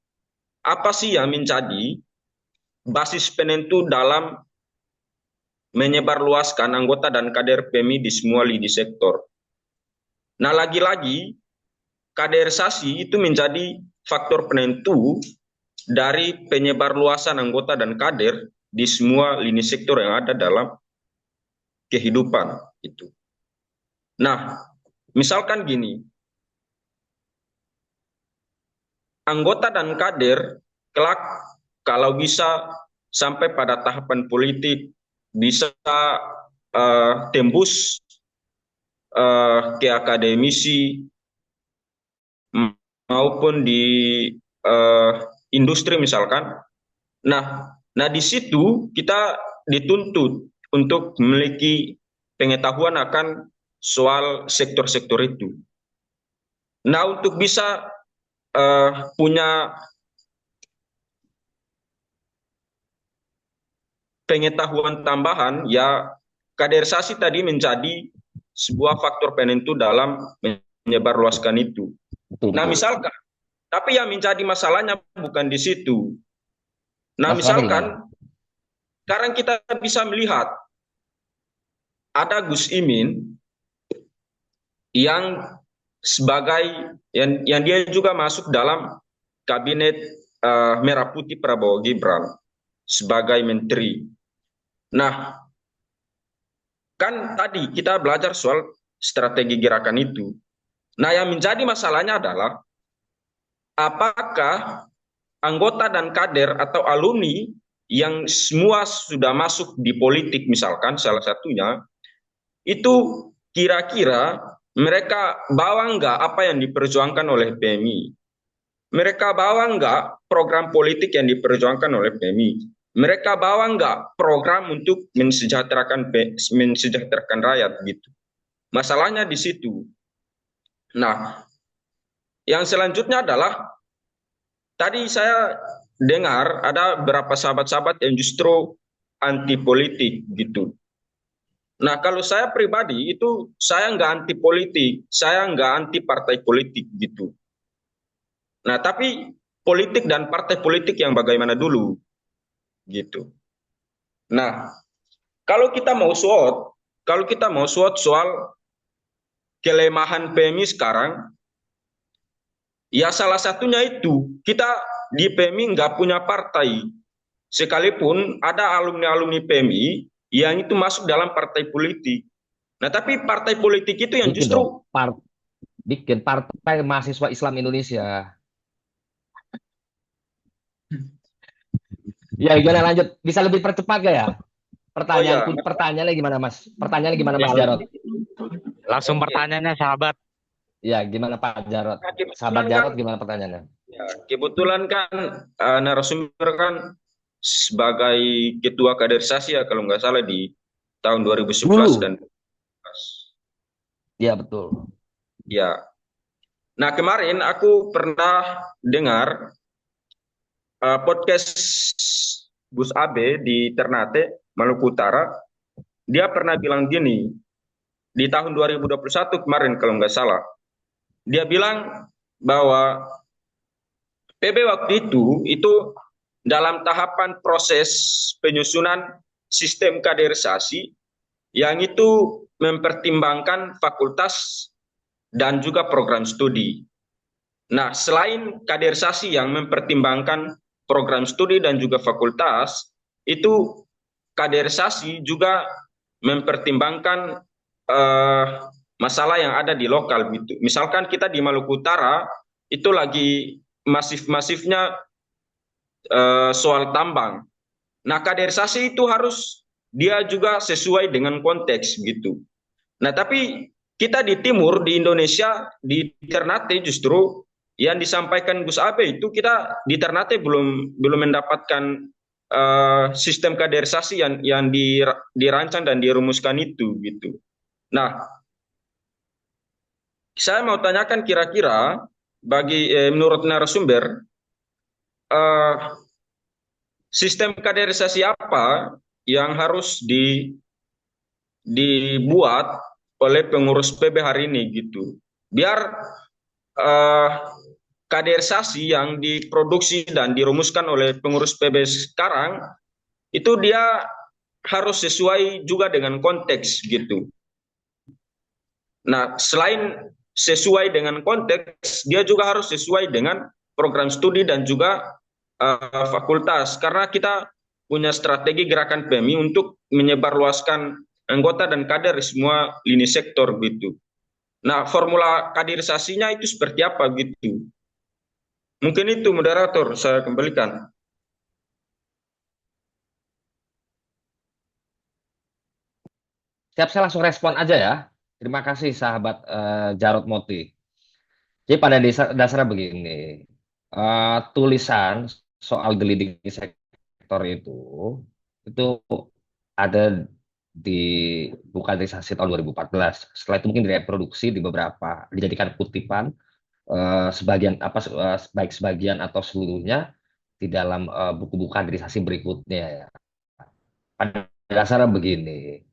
Speaker 6: apa sih yang menjadi basis penentu dalam menyebarluaskan anggota dan kader PMI di semua lini sektor. Nah, lagi-lagi kaderisasi itu menjadi faktor penentu dari penyebarluasan anggota dan kader di semua lini sektor yang ada dalam kehidupan itu. Nah, misalkan gini, anggota dan kader kelak kalau bisa sampai pada tahapan politik bisa tembus ke akademisi maupun di industri misalkan. Nah, di situ kita dituntut untuk memiliki pengetahuan akan soal sektor-sektor itu. Nah, untuk bisa punya pengetahuan tambahan, ya kaderisasi tadi menjadi sebuah faktor penentu dalam menyebarluaskan itu.
Speaker 3: Betul,
Speaker 6: Nah,
Speaker 3: betul.
Speaker 6: misalkan, tapi yang menjadi masalahnya bukan di situ. Nah,
Speaker 3: Masalahnya
Speaker 6: misalkan
Speaker 3: gimana?
Speaker 6: sekarang kita bisa melihat ada Gus Imin yang sebagai yang dia juga masuk dalam kabinet Merah Putih Prabowo Gibran sebagai menteri. Nah, kan tadi kita belajar soal strategi gerakan itu. Nah, yang menjadi masalahnya adalah apakah anggota dan kader atau alumni yang semua sudah masuk di politik misalkan salah satunya, itu kira-kira mereka bawa enggak apa yang diperjuangkan oleh PMI? Mereka bawa enggak program politik yang diperjuangkan oleh PMI? Mereka bawa enggak program untuk mensejahterakan rakyat gitu. Masalahnya di situ. Nah, yang selanjutnya adalah tadi saya dengar ada beberapa sahabat-sahabat yang justru anti politik gitu. Nah, kalau saya pribadi itu saya nggak anti politik, saya nggak anti partai politik gitu. Nah, tapi politik dan partai politik yang bagaimana dulu gitu. Nah, kalau kita mau SWOT soal kelemahan PMI sekarang, ya salah satunya itu kita di PMI nggak punya partai. Sekalipun ada alumni-alumni PMI yang itu masuk dalam partai politik. Nah, tapi partai politik itu yang
Speaker 3: Bikin dong,
Speaker 6: justru
Speaker 3: bikin Partai Mahasiswa Islam Indonesia. Ya, gimana lanjut? Bisa lebih percepat gak ya?
Speaker 6: ya,
Speaker 3: Pertanyaannya gimana, Mas? Pertanyaannya gimana, Mas
Speaker 1: Ya,
Speaker 3: Jarot?
Speaker 1: langsung
Speaker 6: oke.
Speaker 1: pertanyaannya sahabat.
Speaker 3: Ya, gimana Pak Jarot?
Speaker 6: Nah,
Speaker 3: Sahabat
Speaker 6: kebetulan kan,
Speaker 3: Jarot gimana pertanyaannya?
Speaker 6: ya, kebetulan kan narasumber kan sebagai ketua kaderisasi ya kalau nggak salah di tahun 2011
Speaker 3: Dulu.
Speaker 6: dan 2012.
Speaker 3: Ya, betul.
Speaker 6: Ya. Nah, kemarin aku pernah dengar podcast Gus Abe di Ternate, Maluku Utara. Dia pernah bilang gini, di tahun 2021 kemarin kalau nggak salah. Dia bilang bahwa PB waktu itu dalam tahapan proses penyusunan sistem kaderisasi yang itu mempertimbangkan fakultas dan juga program studi. Nah, selain kaderisasi yang mempertimbangkan program studi dan juga fakultas, itu kaderisasi juga mempertimbangkan masalah yang ada di lokal gitu. Misalkan kita di Maluku Utara itu lagi masif-masifnya soal tambang. Nah, kaderisasi itu harus dia juga sesuai dengan konteks gitu. Nah, tapi kita di timur di Indonesia di Ternate justru yang disampaikan Gus Abe itu kita di Ternate belum mendapatkan sistem kaderisasi yang dirancang dan dirumuskan itu gitu. Nah, saya mau tanyakan kira-kira bagi menurut narasumber eh, sistem kaderisasi apa yang harus dibuat oleh pengurus PB hari ini gitu. Biar eh, kaderisasi yang diproduksi dan dirumuskan oleh pengurus PB sekarang itu dia harus sesuai juga dengan konteks gitu. Nah, selain sesuai dengan konteks, dia juga harus sesuai dengan program studi dan juga fakultas. Karena kita punya strategi gerakan PMI untuk menyebarluaskan anggota dan kader di semua lini sektor gitu. Nah, formula kaderisasinya itu seperti apa gitu? Mungkin itu moderator saya kembalikan.
Speaker 3: Siap, saya langsung respon aja ya. Terima kasih sahabat Jarot Moti. Jadi pada dasarnya begini, tulisan soal the leading sector itu ada di buku kaderisasi tahun 2014. Setelah itu mungkin direproduksi di beberapa, dijadikan kutipan sebagian apa baik sebagian atau seluruhnya di dalam buku-buku kaderisasi berikutnya ya. Pada dasarnya begini,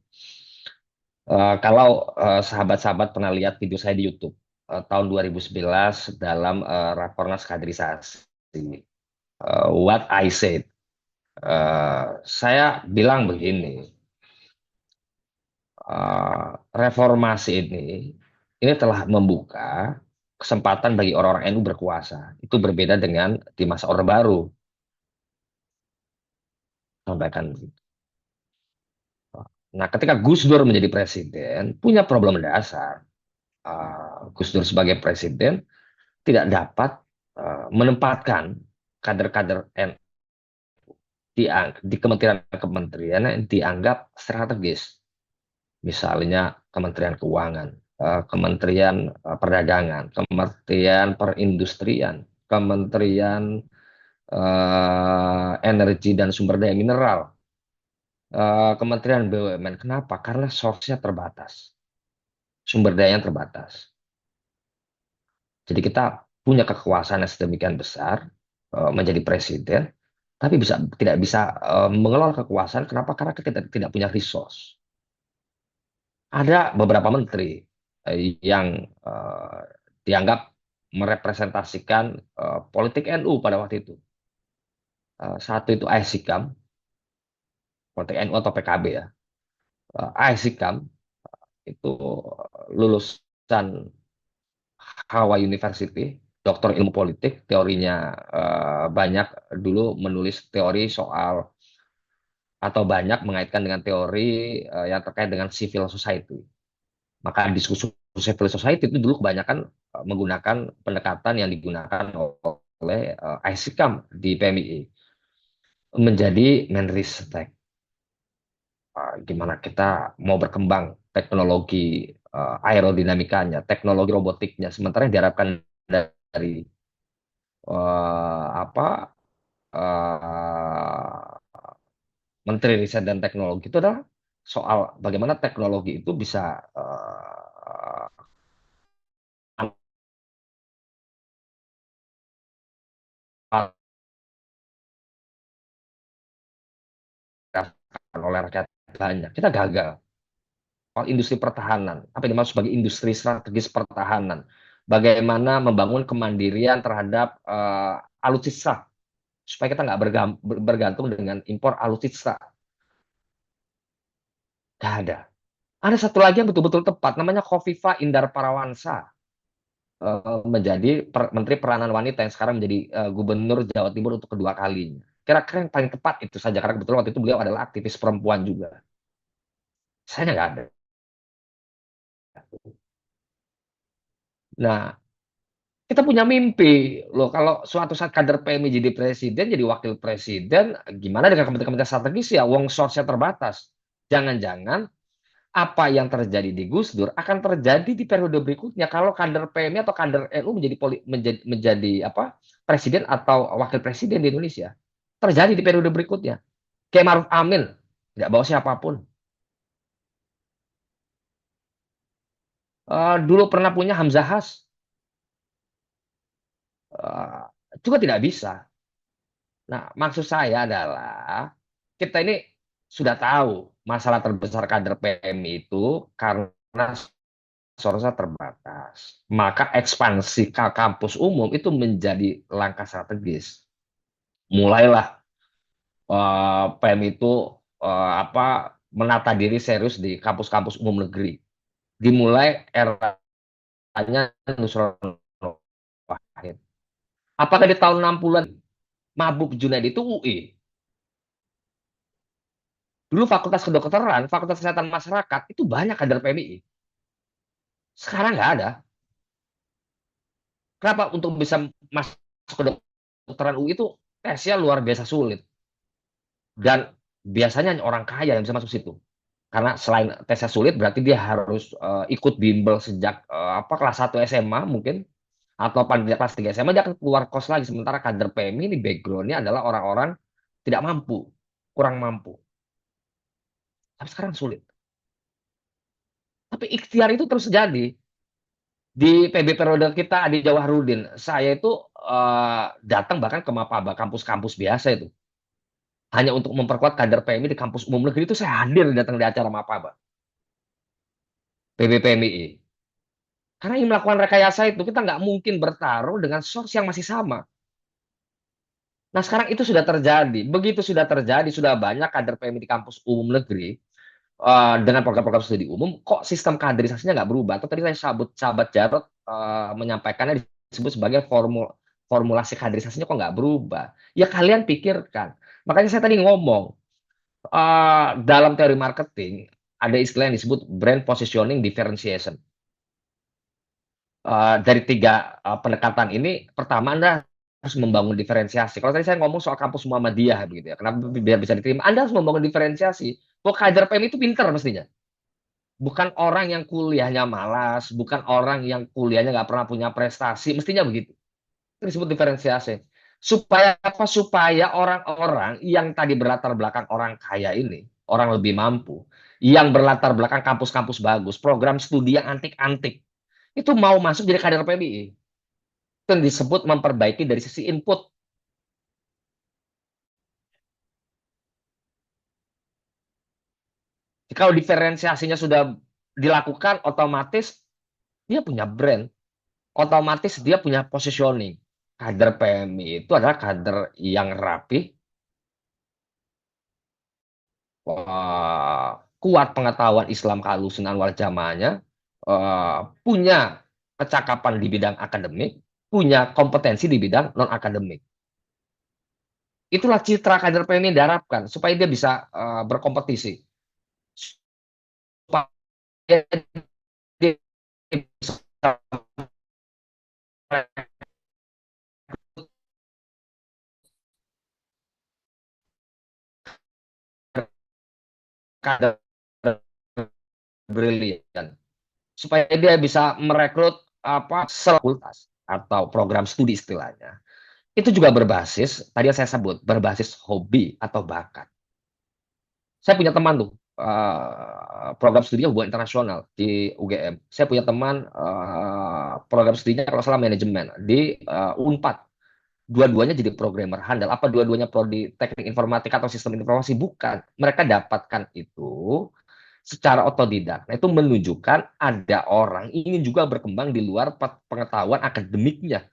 Speaker 3: kalau sahabat-sahabat pernah lihat video saya di YouTube tahun 2011 dalam Rakornas Kaderisasi, What I Said, saya bilang begini, reformasi ini telah membuka kesempatan bagi orang-orang NU berkuasa. Itu berbeda dengan di masa Orde Baru. Sampaikan. Nah, ketika Gus Dur menjadi presiden, punya problem mendasar. Gus Dur sebagai presiden tidak dapat menempatkan kader-kader NU di kementerian-kementerian yang dianggap strategis. Misalnya Kementerian Keuangan, Kementerian Perdagangan, Kementerian Perindustrian, Kementerian Energi dan Sumber Daya Mineral, Kementerian BUMN. Kenapa? Karena source-nya terbatas, sumber dayanya terbatas. Jadi kita punya kekuasaan yang sedemikian besar menjadi presiden, tapi tidak bisa mengelola kekuasaan. Kenapa? Karena kita tidak punya resource. Ada beberapa menteri yang dianggap merepresentasikan politik NU pada waktu itu. Satu itu Aisyikam, politik NU atau PKB ya. Aisyikam itu lulusan Hawa University, doktor ilmu politik, teorinya banyak dulu menulis teori soal atau banyak mengaitkan dengan teori yang terkait dengan civil society. Maka diskusi civil society itu dulu kebanyakan menggunakan pendekatan yang digunakan oleh Aisyikam di PMII menjadi Menristek. Gimana kita mau berkembang teknologi aerodinamikanya, teknologi robotiknya, sementara yang diharapkan dari apa Menteri Riset dan Teknologi itu adalah soal bagaimana teknologi itu bisa oleh rakyat banyak. Kita gagal. Soal industri pertahanan, apa yang dimaksud sebagai industri strategis pertahanan? Bagaimana membangun kemandirian terhadap alutsista supaya kita nggak bergantung dengan impor alutsista. Nggak ada. Ada satu lagi yang betul-betul tepat, namanya Khofifa Indar Parawansa, menjadi Menteri Peranan Wanita yang sekarang menjadi Gubernur Jawa Timur untuk kedua kalinya. Kira-kira yang paling tepat itu saja, karena kebetulan waktu itu beliau adalah aktivis perempuan juga. Saya nggak ada. Nah, kita punya mimpi loh, kalau suatu saat kader PMI jadi presiden, jadi wakil presiden, gimana dengan kementerian-kementerian strategis ya, wong source-nya terbatas. Jangan-jangan apa yang terjadi di Gus Dur akan terjadi di periode berikutnya kalau kader PMI atau kader NU menjadi apa presiden atau wakil presiden di Indonesia. Terjadi di periode berikutnya. Kayak Maruf Amin, nggak bawa siapapun. Dulu pernah punya Hamzah Has, juga tidak bisa. Nah, maksud saya adalah kita ini sudah tahu masalah terbesar kader PMI itu karena source-nya terbatas. Maka ekspansi ke kampus umum itu menjadi langkah strategis. Mulailah PMI itu menata diri serius di kampus-kampus umum negeri. Dimulai eranya Nusron Wahid. Apakah di tahun 60-an Mabuk Junaidi itu UI? Dulu Fakultas Kedokteran, Fakultas Kesehatan Masyarakat itu banyak kader PMI. Sekarang nggak ada. Kenapa? Untuk bisa masuk kedokteran UI itu tesnya luar biasa sulit. Dan biasanya orang kaya yang bisa masuk situ. Karena selain tesnya sulit, berarti dia harus ikut bimbel sejak kelas 1 SMA mungkin. atau panitia kelas 3 SMA dia akan keluar kos lagi. Sementara kader PMI ini backgroundnya adalah orang-orang tidak mampu, kurang mampu. Tapi sekarang sulit. Tapi ikhtiar itu terus terjadi. Di PB periode kita Adi Jawaharudin, saya itu datang bahkan ke Mapaba, kampus-kampus biasa itu. Hanya untuk memperkuat kader PMI di kampus umum negeri itu saya hadir datang di acara Mapaba, PB PMI. Karena yang melakukan rekayasa itu kita nggak mungkin bertarung dengan source yang masih sama. Nah sekarang itu sudah terjadi. Begitu sudah terjadi, sudah banyak kader PMI di kampus umum negeri dengan program-program studi umum, kok sistem kaderisasinya nggak berubah? Atau tadi saya sahabat Jarot menyampaikannya disebut sebagai formulasi kaderisasinya kok nggak berubah? Ya kalian pikirkan. Makanya saya tadi ngomong, dalam teori marketing ada istilah yang disebut brand positioning differentiation. Dari tiga pendekatan ini, pertama Anda harus membangun diferensiasi. Kalau tadi saya ngomong soal kampus Muhammadiyah begitu ya, kenapa biar bisa diterima? Anda harus membangun diferensiasi. Kok kader PM itu pinter mestinya. Bukan orang yang kuliahnya malas, bukan orang yang kuliahnya nggak pernah punya prestasi, mestinya begitu. Itu disebut diferensiasi. Supaya apa? Supaya orang-orang yang tadi berlatar belakang orang kaya ini, orang lebih mampu, yang berlatar belakang kampus-kampus bagus, program studi yang antik-antik, itu mau masuk jadi kader PBI. Itu yang disebut memperbaiki dari sisi input. Kalau diferensiasinya sudah dilakukan, otomatis dia punya brand, otomatis dia punya positioning. Kader PMI itu adalah kader yang rapi, kuat pengetahuan Islam kehalusunan wal jamaahnya, punya kecakapan di bidang akademik, punya kompetensi di bidang non akademik. Itulah citra kader PMI yang diharapkan supaya dia bisa berkompetisi, supaya dia bisa kader brilian, supaya dia bisa merekrut fakultas atau program studi istilahnya. Itu juga berbasis, tadi yang saya sebut, berbasis hobi atau bakat. Saya punya teman tuh, program studinya hubungan internasional di UGM. Saya punya teman program studinya kalau salah manajemen di Unpad. Dua-duanya jadi programmer handal. Apa dua-duanya prodi teknik informatika atau sistem informasi? Bukan. Mereka dapatkan itu secara otodidak. Nah, itu menunjukkan ada orang ingin juga berkembang di luar pengetahuan akademiknya.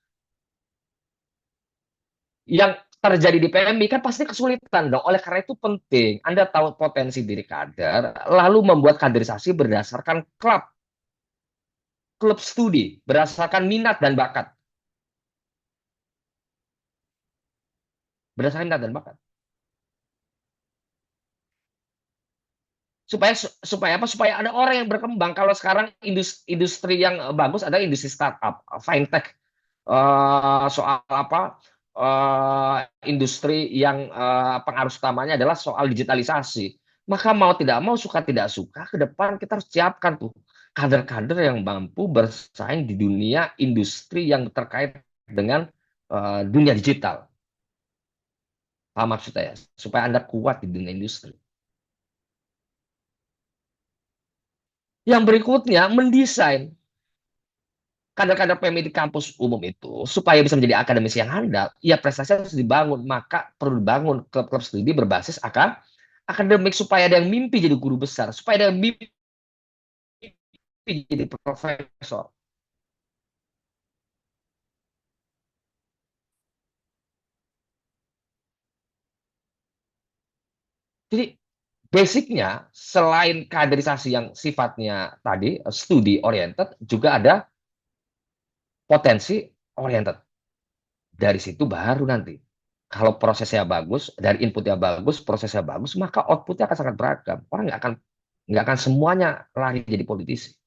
Speaker 3: Yang terjadi di PMI kan pasti kesulitan dong. Oleh karena itu penting Anda tahu potensi diri kader, lalu membuat kaderisasi berdasarkan klub studi, berdasarkan minat dan bakat. Berdasarkan minat dan bakat. Supaya apa? Supaya ada orang yang berkembang. Kalau sekarang industri yang bagus adalah industri startup, fintech, soal apa? Industri yang pengaruh utamanya adalah soal digitalisasi. Maka mau tidak mau, suka tidak suka, ke depan kita harus siapkan tuh kader-kader yang mampu bersaing di dunia industri yang terkait dengan dunia digital. Paham maksud saya? Supaya Anda kuat di dunia industri. Yang berikutnya, mendesain kader-kader PMI di kampus umum itu supaya bisa menjadi akademisi yang handal, ya prestasi harus dibangun. Maka perlu dibangun klub-klub studi berbasis akademik supaya ada yang mimpi jadi guru besar, supaya ada yang mimpi jadi profesor. Jadi basicnya selain kaderisasi yang sifatnya tadi studi oriented, juga ada potensi oriented. Dari situ baru nanti kalau prosesnya bagus, dari inputnya bagus, prosesnya bagus, maka outputnya akan sangat beragam. Orang nggak akan semuanya lari jadi politisi.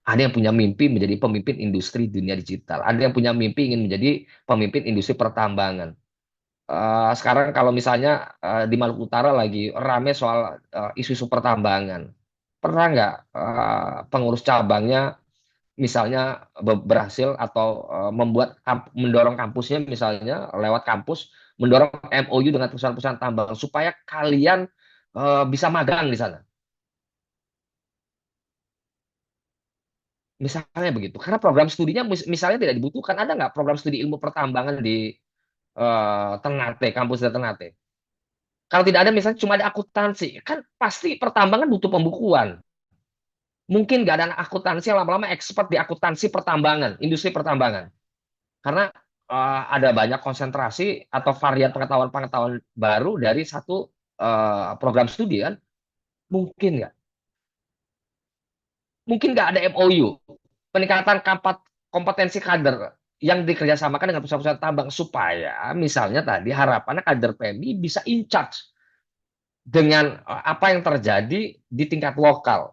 Speaker 3: Ada yang punya mimpi menjadi pemimpin industri dunia digital. Ada yang punya mimpi ingin menjadi pemimpin industri pertambangan. Sekarang kalau misalnya di Maluku Utara lagi rame soal isu-isu pertambangan. Pernah nggak pengurus cabangnya misalnya berhasil atau mendorong kampusnya misalnya lewat kampus mendorong MOU dengan perusahaan-perusahaan tambang supaya kalian bisa magang di sana. Misalnya begitu. Karena program studinya misalnya tidak dibutuhkan. Ada nggak program studi ilmu pertambangan di Ternate, kampus di Ternate? Kalau tidak ada misalnya cuma ada akuntansi, kan pasti pertambangan butuh pembukuan. Mungkin nggak ada anak akuntansi yang lama-lama expert di akuntansi pertambangan, industri pertambangan. Karena ada banyak konsentrasi atau varian pengetahuan-pengetahuan baru dari satu program studi kan. Mungkin nggak? Mungkin nggak ada MOU. Peningkatan kompetensi kader yang dikerjasamakan dengan perusahaan-perusahaan tambang supaya misalnya tadi harapannya kader PMI bisa in charge dengan apa yang terjadi di tingkat lokal,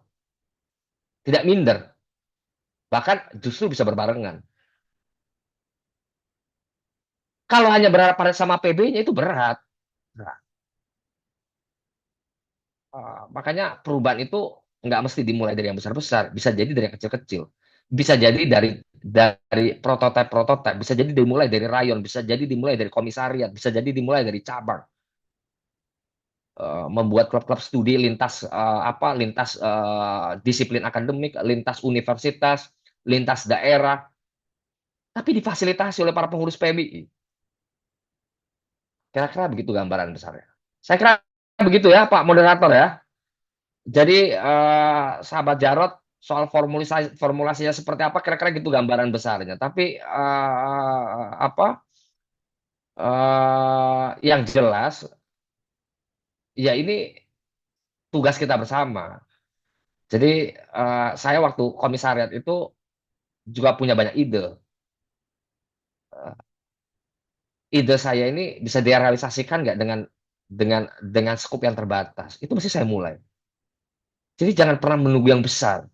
Speaker 3: tidak minder, bahkan justru bisa berbarengan. Kalau hanya berharap pada sama PB-nya itu berat. Makanya perubahan itu nggak mesti dimulai dari yang besar-besar, bisa jadi dari yang kecil-kecil, bisa jadi dari prototipe-prototipe, bisa jadi dimulai dari rayon, bisa jadi dimulai dari komisariat, bisa jadi dimulai dari cabang. Membuat klub-klub studi lintas lintas disiplin akademik, lintas universitas, lintas daerah, tapi difasilitasi oleh para pengurus PMI. Kira-kira begitu gambaran besarnya. Saya kira begitu ya, Pak Moderator ya. Jadi sahabat Jarot soal formulasinya seperti apa kira-kira gitu gambaran besarnya. Tapi yang jelas ya ini tugas kita bersama. Jadi saya waktu komisariat itu juga punya banyak ide. Ide saya ini bisa direalisasikan nggak dengan skop yang terbatas. Itu mesti saya mulai. Jadi jangan pernah menunggu yang besar.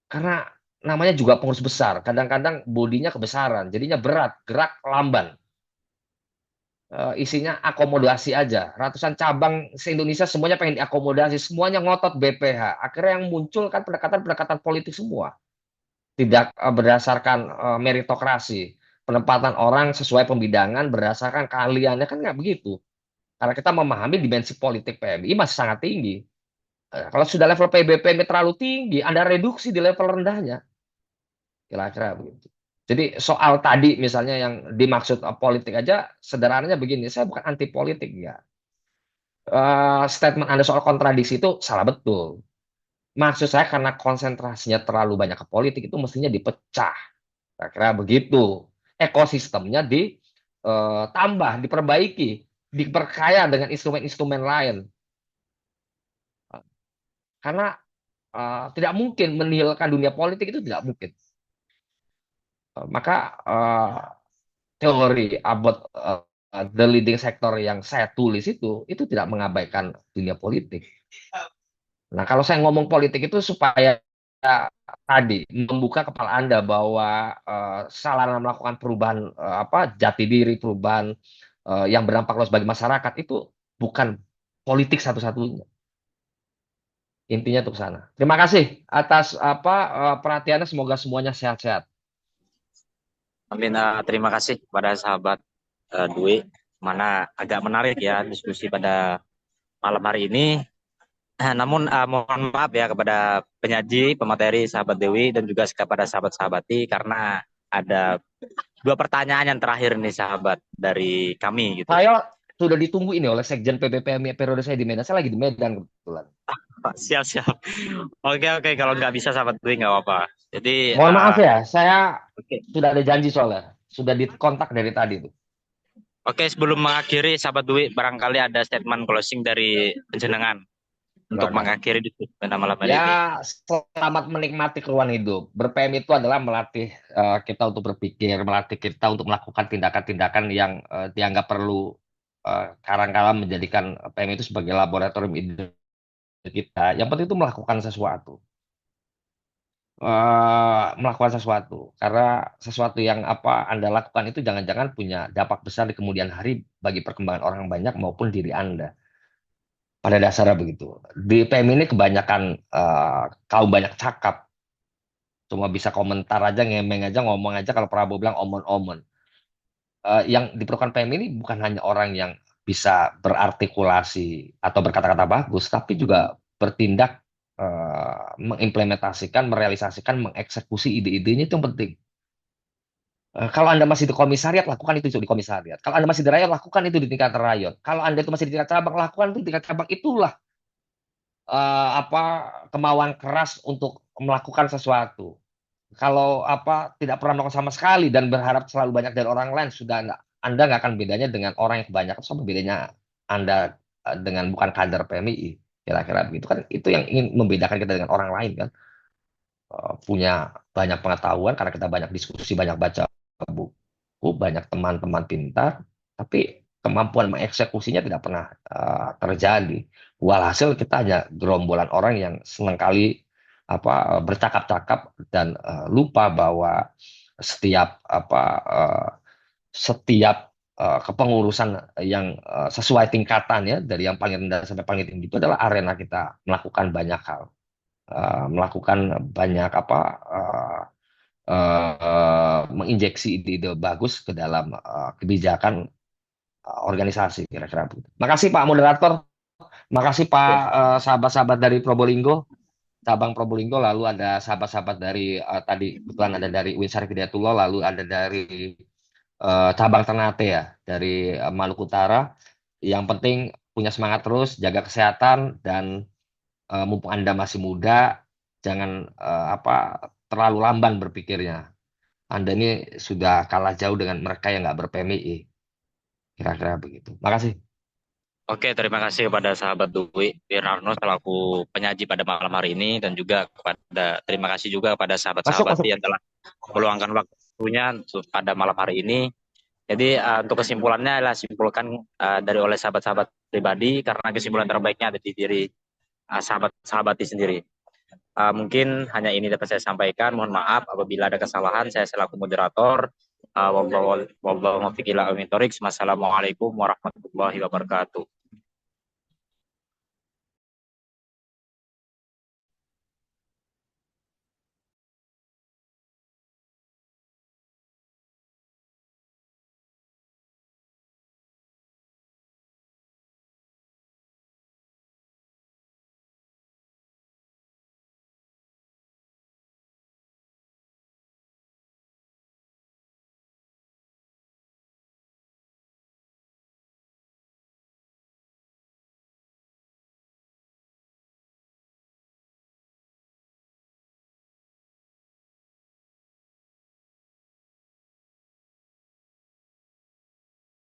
Speaker 3: Karena namanya juga pengurus besar. Kadang-kadang bodinya kebesaran. Jadinya berat, gerak lamban. Isinya akomodasi aja. Ratusan cabang se-Indonesia semuanya pengen diakomodasi. Semuanya ngotot BPH. Akhirnya yang muncul kan pendekatan-pendekatan politik semua. Tidak berdasarkan meritokrasi. Penempatan orang sesuai pembidangan berdasarkan keahliannya kan nggak begitu. Karena kita memahami dimensi politik PMI masih sangat tinggi. Kalau sudah level PMI terlalu tinggi, Anda reduksi di level rendahnya. Kira-kira begitu. Jadi soal tadi misalnya yang dimaksud politik aja, sederhananya begini, saya bukan anti politik ya. Statement Anda soal kontradiksi itu salah betul. Maksud saya karena konsentrasinya terlalu banyak ke politik itu mestinya dipecah. Kira-kira begitu. Ekosistemnya ditambah, diperbaiki, diperkaya dengan instrumen-instrumen lain. Karena tidak mungkin menihilkan dunia politik itu tidak mungkin. Maka teori about the leading sector yang saya tulis itu tidak mengabaikan dunia politik. Nah, kalau saya ngomong politik itu supaya tadi membuka kepala Anda bahwa sarana melakukan perubahan jati diri, perubahan yang berdampak luas bagi masyarakat itu bukan politik satu-satunya. Intinya untuk sana. Terima kasih atas perhatiannya. Semoga semuanya sehat-sehat.
Speaker 1: Amin. Terima kasih kepada sahabat Dwi. Mana agak menarik ya diskusi pada malam hari ini. Namun mohon maaf ya kepada penyaji, pemateri sahabat Dewi dan juga kepada sahabat-sahabati karena ada 2 pertanyaan yang terakhir nih sahabat dari kami gitu.
Speaker 3: Saya sudah ditunggu ini oleh Sekjen PBPMI periode saya di Medan. Saya lagi di Medan kebetulan.
Speaker 1: Siap. Oke, kalau nggak bisa sahabat Dwi nggak apa-apa. Jadi
Speaker 3: mohon maaf ya, saya sudah ada janji soalnya. Sudah dikontak dari tadi tuh.
Speaker 1: Oke, sebelum mengakhiri sahabat Dwi, barangkali ada statement closing dari penjenengan untuk mengakhiri diskusi pada malam hari ini.
Speaker 3: Ya, selamat menikmati keruan hidup. Berpm itu adalah melatih kita untuk berpikir, melatih kita untuk melakukan tindakan-tindakan yang dianggap perlu kadang-kadang menjadikan PM itu sebagai laboratorium ide kita. Yang penting itu melakukan sesuatu. Karena sesuatu yang Anda lakukan itu jangan-jangan punya dampak besar di kemudian hari bagi perkembangan orang banyak maupun diri Anda. Pada dasarnya begitu. Di PM ini kebanyakan kaum banyak cakap. cuma bisa komentar aja, ngemeng aja, ngomong aja kalau Prabowo bilang omon-omon. Yang diperlukan PM ini bukan hanya orang yang bisa berartikulasi atau berkata-kata bagus, tapi juga bertindak, mengimplementasikan, merealisasikan, mengeksekusi ide-idenya itu yang penting. Kalau Anda masih di komisariat, lakukan itu di komisariat. Kalau Anda masih di rayon, lakukan itu di tingkat rayon. Kalau Anda itu masih di tingkat cabang, lakukan itu di tingkat cabang. Itulah apa kemauan keras untuk melakukan sesuatu. Kalau apa tidak pernah melakukan sama sekali dan berharap selalu banyak dari orang lain, sudah Anda nggak akan bedanya dengan orang yang kebanyakan. Sama bedanya Anda dengan bukan kader PMI, kira-kira begitu kan? Itu yang ingin membedakan kita dengan orang lain kan. Punya banyak pengetahuan karena kita banyak diskusi, banyak baca buku, banyak teman-teman pintar, tapi kemampuan mengeksekusinya tidak pernah terjadi. Walhasil kita hanya gerombolan orang yang senang kali bercakap-cakap dan lupa bahwa setiap setiap kepengurusan yang sesuai tingkatan ya, dari yang paling rendah sampai paling tinggi, itu adalah arena kita melakukan banyak hal, melakukan banyak menginjeksi ide-ide bagus ke dalam kebijakan organisasi, kira-kira begitu. Makasih Pak Moderator, makasih Pak sahabat-sahabat dari Probolinggo, cabang Probolinggo, lalu ada sahabat-sahabat dari tadi kebetulan ada dari Winsar Hidayatullah, lalu ada dari cabang Ternate ya, dari Maluku Utara. Yang penting punya semangat terus, jaga kesehatan, dan mumpung Anda masih muda, jangan terlalu lamban berpikirnya. Anda ini sudah kalah jauh dengan mereka yang nggak ber-PMI. Kira-kira begitu. Makasih.
Speaker 1: Oke, terima kasih kepada sahabat Dwi Wirarno selaku penyaji pada malam hari ini, dan juga terima kasih juga kepada sahabat-sahabat
Speaker 3: Masuk.
Speaker 1: yang telah meluangkan waktunya pada malam hari ini. Jadi untuk kesimpulannya adalah simpulkan oleh sahabat-sahabat pribadi, karena kesimpulan terbaiknya ada di diri sahabat-sahabat sendiri. Mungkin hanya ini dapat saya sampaikan. Mohon maaf apabila ada kesalahan. Saya selaku moderator. Wassalamualaikum warahmatullahi wabarakatuh.